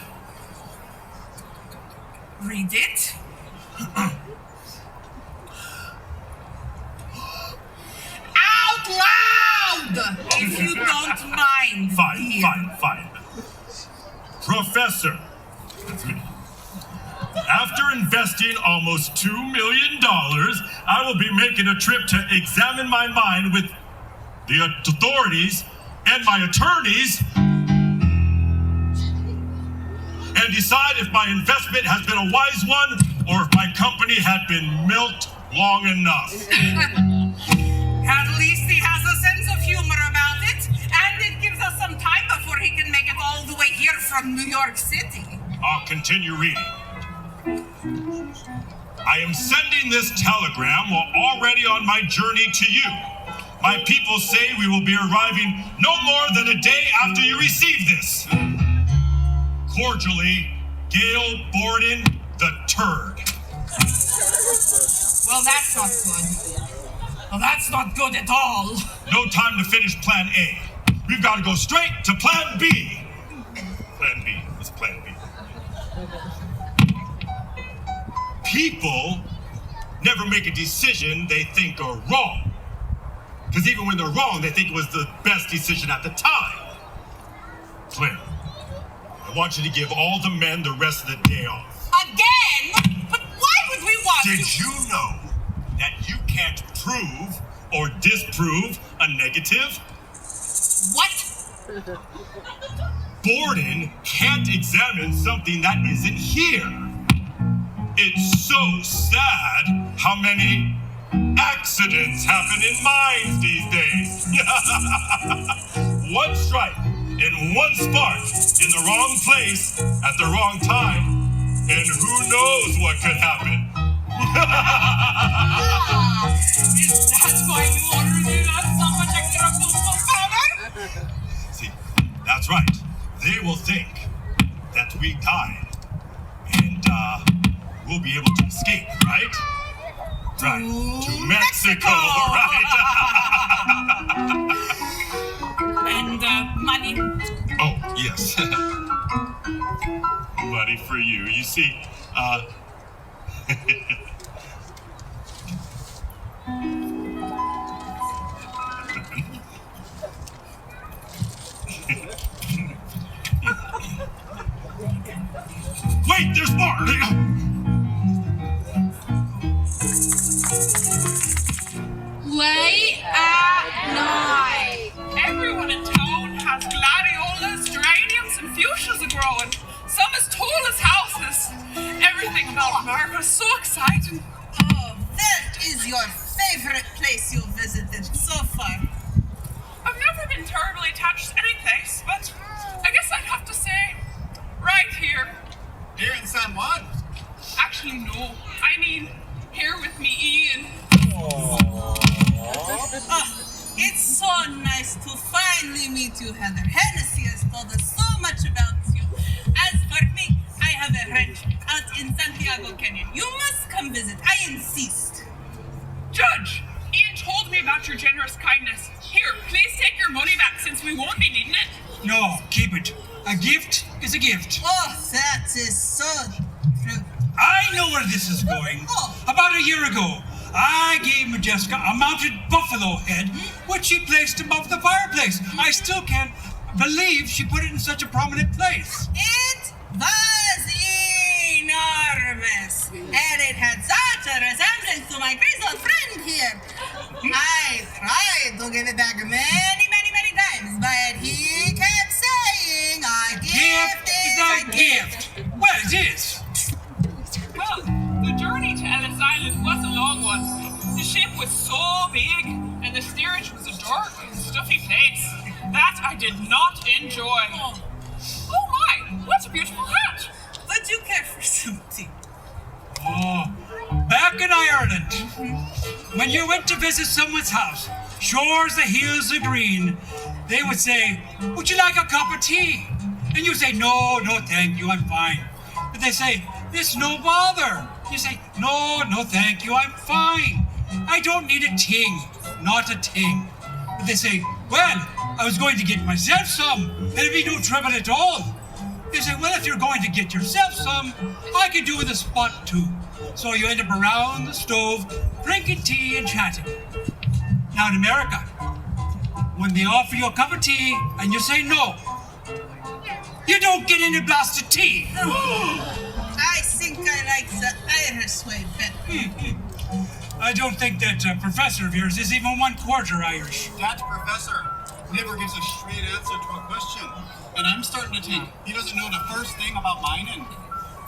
Read it. Out loud, if you don't mind. Fine. Professor, that's me. After investing almost $2 million, I will be making a trip to examine my mind with the authorities and my attorneys and decide if my investment has been a wise one or if my company had been milked long enough. At least he has a sense of humor about it, and it gives us some time before he can make it all the way here from New York City. I'll continue reading. I am sending this telegram while already on my journey to you. My people say we will be arriving no more than a day after you receive this. Cordially, Gail Borden the Turd. Well, that's not good. Well, that's not good at all. No time to finish Plan A. We've got to go straight to Plan B. Plan B. What's Plan B? People never make a decision they think are wrong. Because even when they're wrong, they think it was the best decision at the time. Claire, I want you to give all the men the rest of the day off. Again? But why would we want to? Did you know that you can't prove or disprove a negative? What? Borden can't examine something that isn't here. It's so sad how many accidents happen in mines these days. One strike and one spark in the wrong place at the wrong time, and who knows what could happen. That's why you already got so much extra powder? See, that's right. They will think that we died, and we'll be able to escape, right? Right. To Mexico, right? And money. Oh, yes. Money for you. You see, wait, there's more! Late at night. Everyone in town has gladiolas, geraniums, and fuchsias growing. Some as tall as houses. Everything about America is so exciting. Oh, that is your favorite place you've visited so far. I've never been terribly attached to any place, but I guess I'd have to say right here. Here in San Juan. Actually, no. I mean, here with me, Ian. Oh, it's so nice to finally meet you, Heather. Hennessy has told us so much about you. As for me, I have a ranch out in Santiago Canyon. You must come visit. I insist. Judge, Ian told me about your generous kindness. Here, please take your money back since we won't be needing it. No, keep it. A gift is a gift. Oh, that is so true. I know where this is going. About a year ago, I gave Majeska a mounted buffalo head, which she placed above the fireplace. I still can't believe she put it in such a prominent place. It was enormous, and it had such a resemblance to my grizzled friend here. I tried to give it back many times, but he kept saying gift. Well, it is. Well, the journey to Ellis Island was a long one. The ship was so big, and the steerage was a dark and stuffy place. That I did not enjoy. Oh my, what a beautiful hat! Would you care for some tea? Oh, back in Ireland, when you went to visit someone's house, sure as the hills are green, they would say, would you like a cup of tea? And you say, no, thank you, I'm fine. But they say, it's no bother. You say, no, thank you, I'm fine. I don't need a ting, not a ting. But they say, well, I was going to get myself some. There'd be no trouble at all. You say, well, if you're going to get yourself some, I could do with a spot too. So you end up around the stove, drinking tea and chatting. Now in America, when they offer you a cup of tea and you say no, you don't get any blast of tea. I think I like the Irish way better. I don't think that professor of yours is even 1/4 Irish. That professor never gives a straight answer to a question. And I'm starting to think he doesn't know the first thing about mining.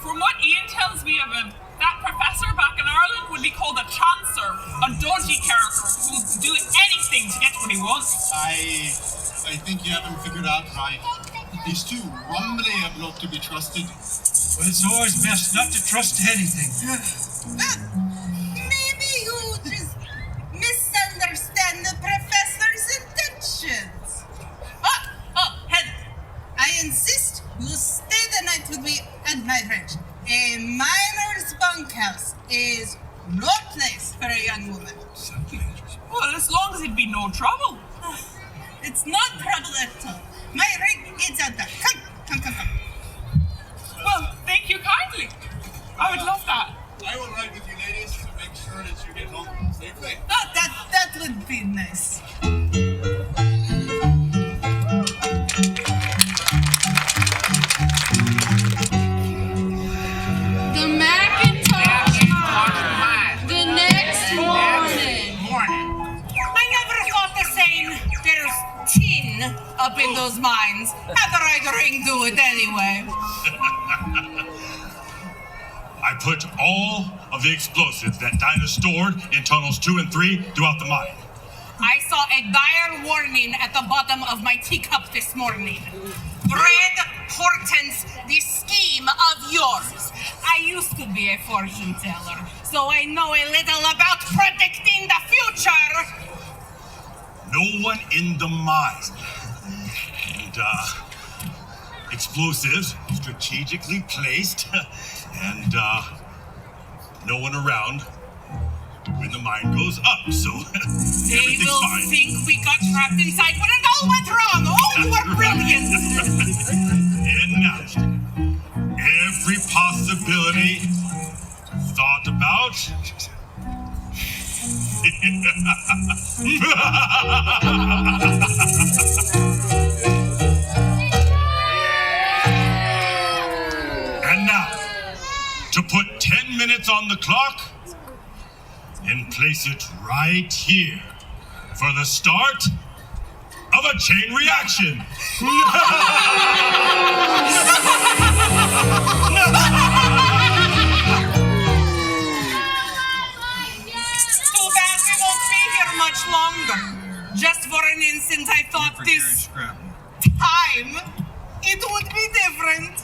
From what Ian tells me of him, that professor back in Ireland would be called a chancer, a dodgy character who will do anything to get what he wants. I think you haven't figured out right. He's too rumbly to be trusted. Well, it's always best not to trust anything. Maybe you just misunderstand the professor's intentions. Oh, Heather, I insist you stay the night with me at my ranch. A miner's bunkhouse is no place for a young woman. Well, as long as it'd be no trouble. It's not trouble at all. My rig is at the... Come. Well, thank you kindly. I would love that. I will ride with you ladies to make sure that you get home safely. Oh, that would be nice. The Macintosh mine. The next morning. I never thought the saying, there's tin up in those mines. Had the right ring to it anyway. I put all of the explosives that Dinah stored in tunnels 2 and 3 throughout the mine. I saw a dire warning at the bottom of my teacup this morning. Red portents the scheme of yours. I used to be a fortune teller, so I know a little about predicting the future. No one in the mine. And, explosives strategically placed, and, no one around when the mine goes up, so They everything's will fine. think we got trapped inside when it all went wrong. Oh, you are brilliant. And now, every possibility thought about. And now, to put 10 minutes on the clock and place it right here for the start of a chain reaction. Too bad we won't be here much longer. Just for an instant, I thought this time it would be different.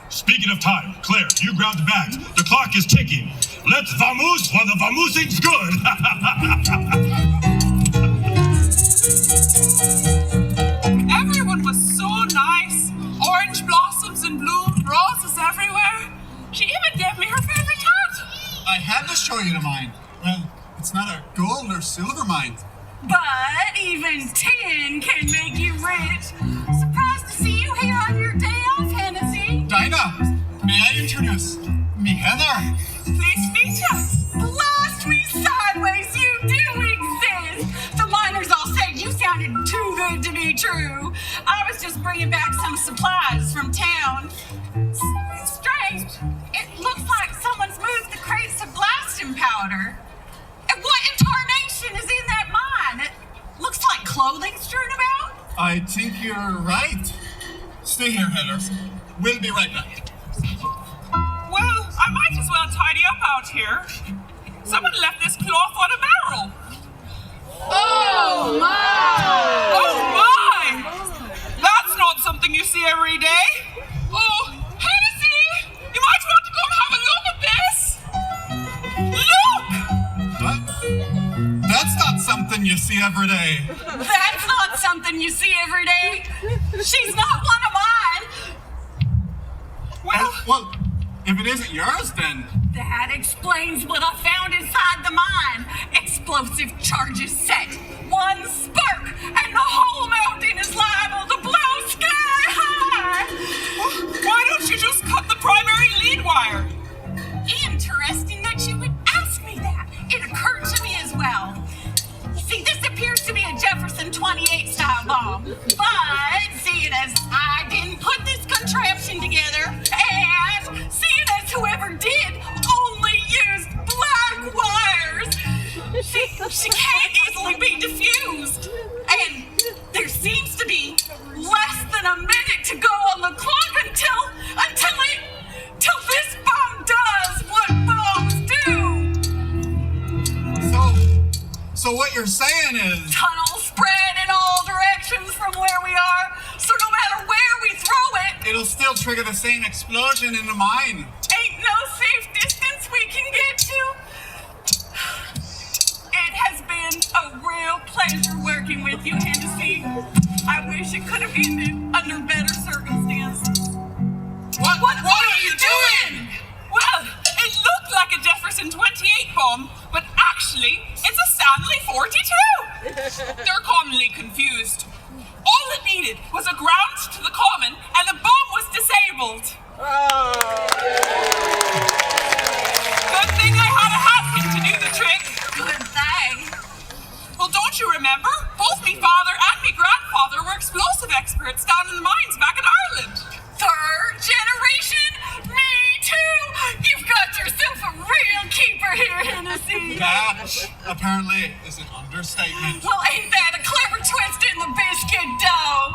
Speaking of time, Claire, you grab the bags. The clock is ticking. Let's vamoose while the vamoosing's good. Everyone was so nice. Orange blossoms in bloom, roses everywhere. She even gave me her favorite hat. I had to show you the mine. Well, it's not a gold or silver mine. But even tin can make you rich. Surprised to see you here on your day off, Hennessy. Dinah, may I introduce me Heather? Please meet you. Blast me sideways, you do exist! The miners all said you sounded too good to be true. I was just bringing back some supplies from town. It's strange. It looks like someone's moved the crates of blasting powder. And what incarnation is in that mine? It looks like clothing strewn about. I think you're right. Stay here, Heather. We'll be right back. Well, I might as well tidy up out here. Someone left this cloth on a barrel. Oh my! Oh my! That's not something you see every day. Oh, Hennessy! You might want to come have a look at this! Look! What? That's not something you see every day. That's not something you see every day. She's not one of mine. Well, if it isn't yours, then... That explains what I found inside the mine. Explosive charges set. One spark, and the whole mountain is liable to blow sky high. Why don't you just cut the primary lead wire? Interesting that you would ask me that. It occurred to me as well. See, this appears to be a Jefferson 28 style bomb. But seeing as I didn't put this contraption together, and seeing as whoever did only used black wires, she can't easily be diffused. And there seems to be less than a minute to go on the clock until this bomb does what bombs do. So what you're saying is... Tunnels spread in all directions from where we are, so no matter where we throw it, It'll still trigger the same explosion in the mine. ain't no safe distance we can get to. It has been a real pleasure working with you, Hennessy. I wish it could have ended under better circumstances. What are you doing? Well, it looked like a Jefferson 28 bomb, but actually, it's a Stanley 42. They're commonly confused. All it needed was a ground to the common, and the bomb was disabled. Good thing I had a hatpin to do the trick. Good thing. Well, don't you remember? Both me father and me grandfather were explosive experts down in the mines back in Ireland. Third generation? Me too! You've got yourself a real keeper here, Hennessy. That, apparently, is an understatement. Well, ain't that a clever twist in the biscuit dough?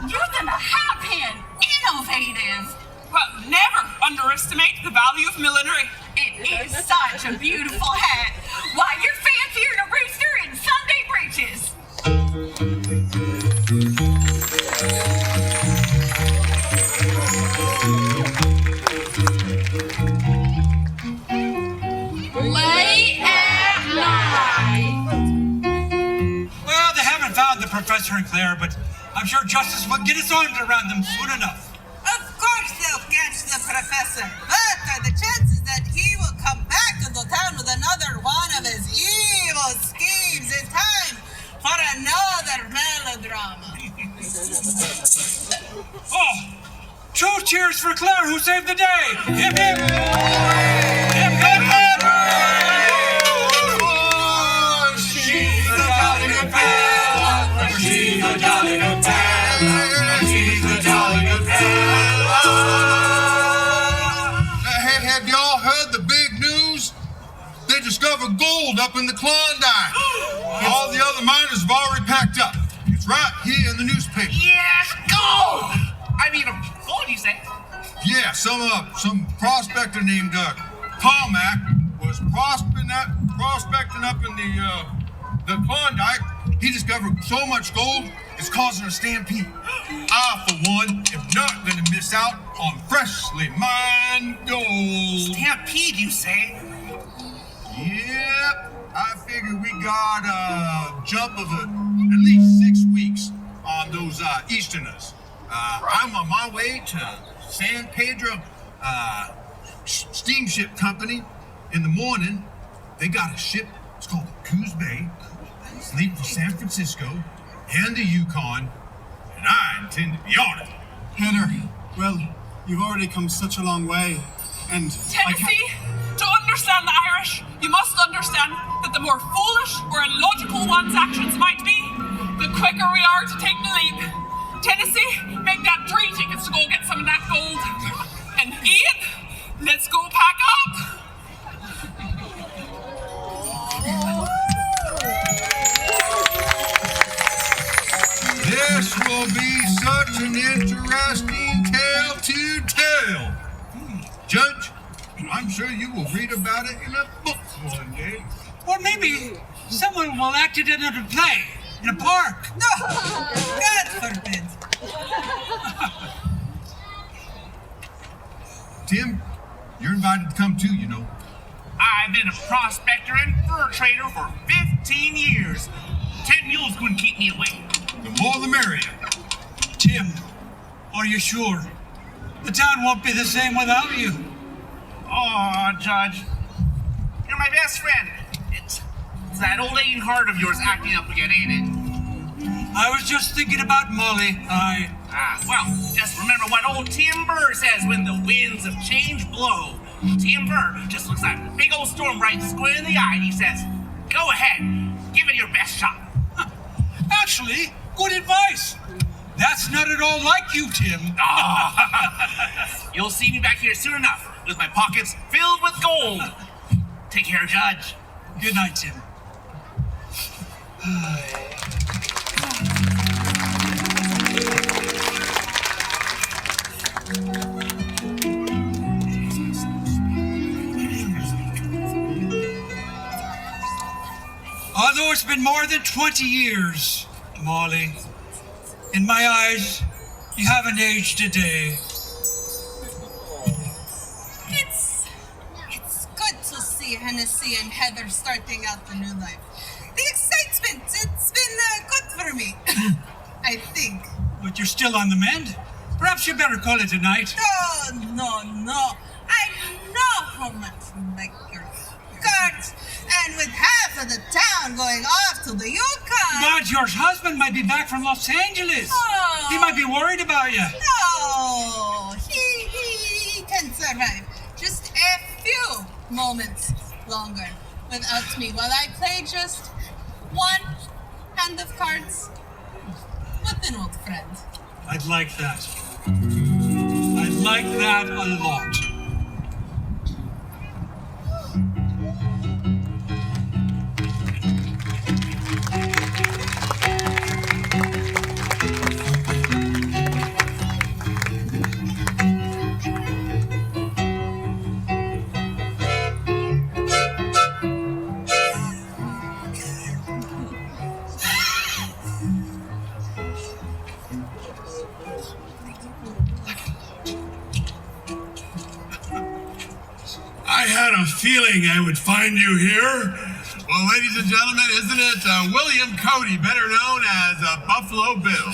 Using a hat-pin. Innovative. Well, never underestimate the value of millinery. It is such a beautiful hat. Why, you're fancier than a rooster in Sunday breeches. Late at night. Well, they haven't found the professor and Claire, but I'm sure justice will get its arms around them soon enough. Of course they'll catch the professor. What are the chances that he will come back to the town with another one of his evil schemes in time for another melodrama? Oh, two cheers for Claire who saved the day. Hip, hip. Hip, hip, hip. Oh, she's a jolly good fella. She's a jolly good fella. She's a jolly good fella. Hey, have y'all heard the big news? They discovered gold up in the Klondike. All the other miners have already packed up. It's right here in the newspaper. Yes, gold! I mean, gold, you say? Yeah, some prospector named Carmack was prospecting up in the Klondike. He discovered so much gold, it's causing a stampede. I, for one, am not going to miss out on freshly mined gold. Stampede, you say? Yep. I figure we got a jump of at least 6 weeks on those Easterners. I'm on my way to San Pedro Steamship Company in the morning. They got a ship, it's called the Coos Bay. It's leaving for San Francisco and the Yukon, and I intend to be on it. Henry, well, you've already come such a long way, and Tennessee, to understand the Irish, you must understand that the more foolish or illogical one's actions might be, the quicker we are to take the leap. Tennessee, make that 3 tickets to go get some of that gold. And Ian, let's go pack up. This will be such an interesting tale to sure you will read about it in a book one day. Or maybe someone will act it in a play in a park. No, God forbid. Tim, you're invited to come too, you know. I've been a prospector and fur trader for 15 years. 10 mules couldn't keep me away. The more the merrier. Tim, are you sure? The town won't be the same without you. Oh, Judge, you're my best friend. It's that old aching heart of yours acting up again, ain't it? I was just thinking about Molly. Well, just remember what old Tim Burr says when the winds of change blow. Tim Burr just looks that big old storm right square in the eye and he says, go ahead, give it your best shot. Actually, good advice. That's not at all like you, Tim. You'll see me back here soon enough with my pockets filled with gold. Take care, Judge. Good night, Tim. Although it's been more than 20 years, Molly, in my eyes, you haven't aged a day. It's good to see Hennessy and Heather starting out the new life. The excitement, it's been good for me. I think. But you're still on the mend. Perhaps you better call it a night. No. I know how much you like your cards. And with half of the town going off to the Yukon. But your husband might be back from Los Angeles. Oh. He might be worried about you. No, he can survive just a few moments longer without me while I play just one hand of cards with an old friend. I'd like that. I'd like that a lot. I had a feeling I would find you here. Well, ladies and gentlemen, isn't it William Cody, better known as Buffalo Bill?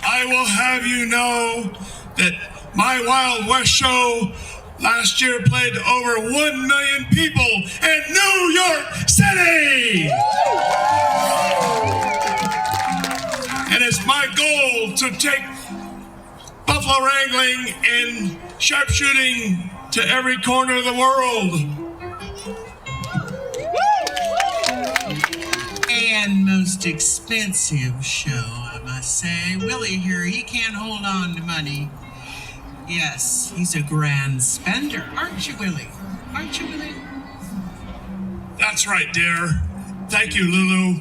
I will have you know that my Wild West show last year played to over 1 million people in New York City! And it's my goal to take buffalo wrangling and sharpshooting to every corner of the world. And most expensive show, I must say. Willie here, he can't hold on to money. Yes, he's a grand spender, aren't you, Willie? Aren't you, Willie? That's right, dear. Thank you, Lulu.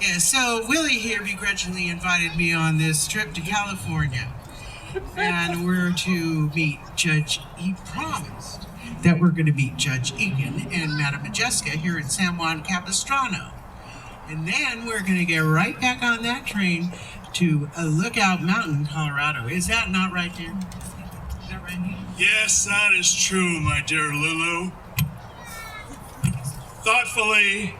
Yeah, so Willie here begrudgingly invited me on this trip to California. And we're to meet Judge, he promised that we're going to meet Judge Egan and Madame Majeska here in San Juan Capistrano. And then we're going to get right back on that train to Lookout Mountain, Colorado. Is that not right, dear? Is that right? Yes, that is true, my dear Lulu. Thankfully,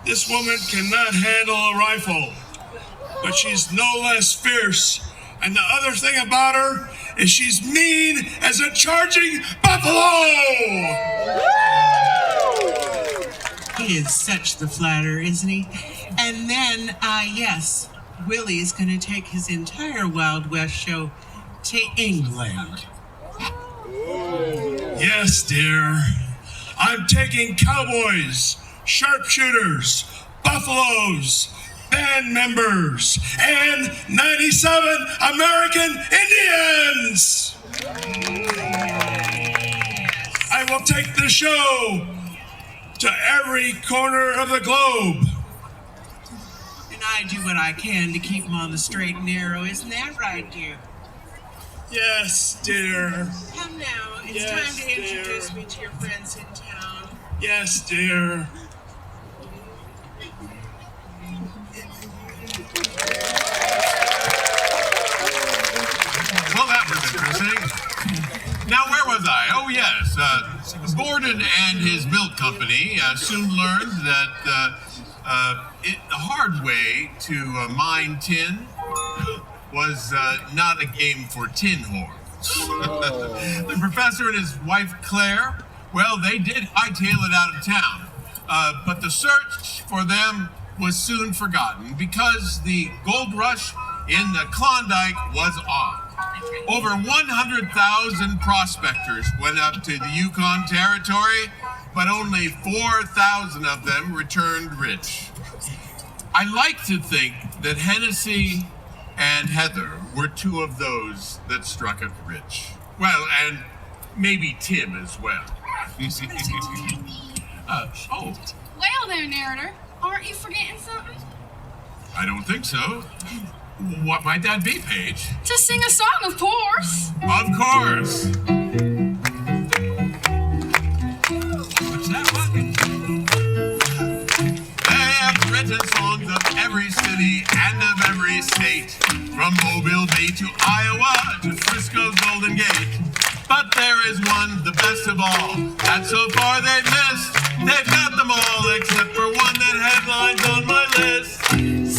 this woman cannot handle a rifle, but she's no less fierce. And the other thing about her is she's mean as a charging buffalo! He is such the flatter, isn't he? And then, yes, Willie's going to take his entire Wild West show to England. Yes, dear. I'm taking cowboys, sharpshooters, buffaloes, band members, and 97 American Indians! I will take the show to every corner of the globe. and I do what I can to keep them on the straight and narrow. Isn't that right, dear? Yes, dear. Come now. It's Yes, time to introduce dear. me to your friends in town. Yes, dear. Well, that was interesting. Now, where was I? Oh, yes. Borden and his milk company soon learned that the hard way to mine tin was not a game for tin horns. The professor and his wife, Claire, well, they did hightail it out of town. But the search for them was soon forgotten because the gold rush in the Klondike was on. Over 100,000 prospectors went up to the Yukon Territory, but only 4,000 of them returned rich. I like to think that Hennessy and Heather were two of those that struck it rich. Well, and maybe Tim as well. Oh, Well there, narrator. Aren't you forgetting something? I don't think so. What might that be, Paige? To sing a song, of course. Of course. What's that bucket? They have written songs of every city and of every state, from Mobile Bay to Iowa to Frisco's Golden Gate. But there is one, the best of all, that so far they've missed. They've got them all except for one that headlines on my list.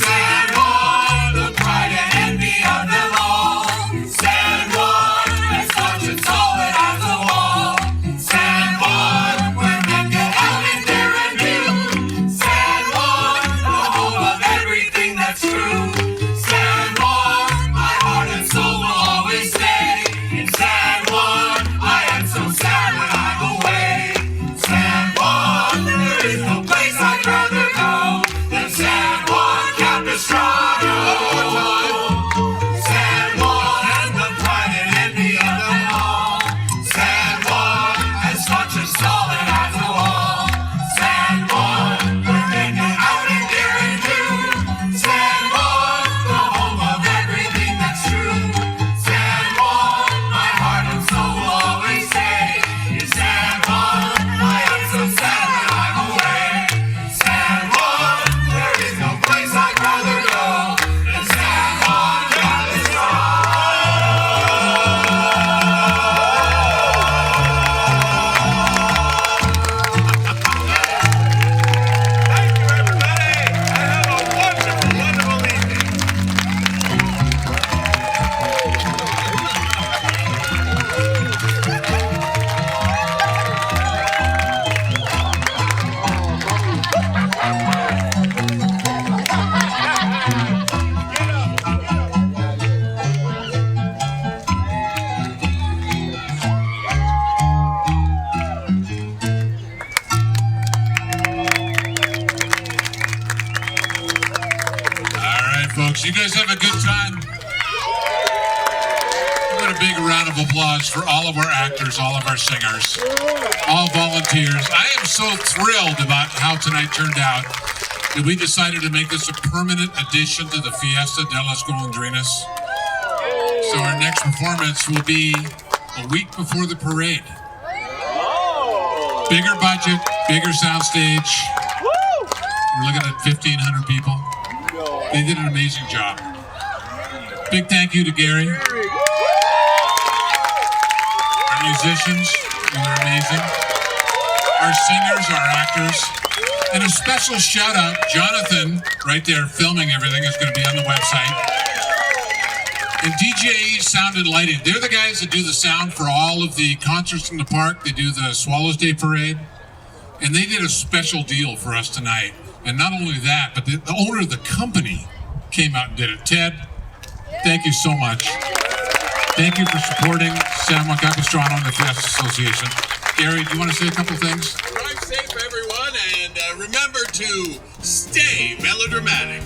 San Juan, the pride and envy of them all. San Juan, as much and solid as a wall. San Juan, where men get out and dare and do. San Juan, the home of everything that's true. San Juan, my heart and soul will always stay. In San Juan, I am so sad when I'm away. San Juan, there is no place I'd rather go than San Juan Capistrano. San Juan, and the pride and envy of them all. San Juan, as much as solid as a wall. San Juan, where men get out and dare and do. San Juan, the home of everything that's true. San Juan, my heart and soul will always stay. In San Juan, I am so sad when I'm away. San Juan, there is no place I'd rather go than San Juan Capistrano. Thank you, everybody. Have a wonderful, wonderful evening. All right, folks, you guys have a good time. Give it a big round of applause for all of our actors, all of our singers, all volunteers. I am so thrilled about how tonight turned out that we decided to make this a permanent addition to the Fiesta de las Golondrinas. So our next performance will be a week before the parade. Bigger budget, bigger soundstage. We're looking at 1,500 people. They did an amazing job. Big thank you to Gary. Our musicians, you were amazing. Our singers, our actors. And a special shout out, Jonathan, right there filming everything, is going to be on the website. And DJ Sound and Lighting. They're the guys that do the sound for all of the concerts in the park. They do the Swallows Day Parade. And they did a special deal for us tonight. And not only that, but the owner of the company came out and did it. Ted, thank you so much. Thank you for supporting San Juan Capistrano and the Fiesta Association. Gary, do you want to say a couple things? Drive safe, everyone, and remember to stay melodramatic.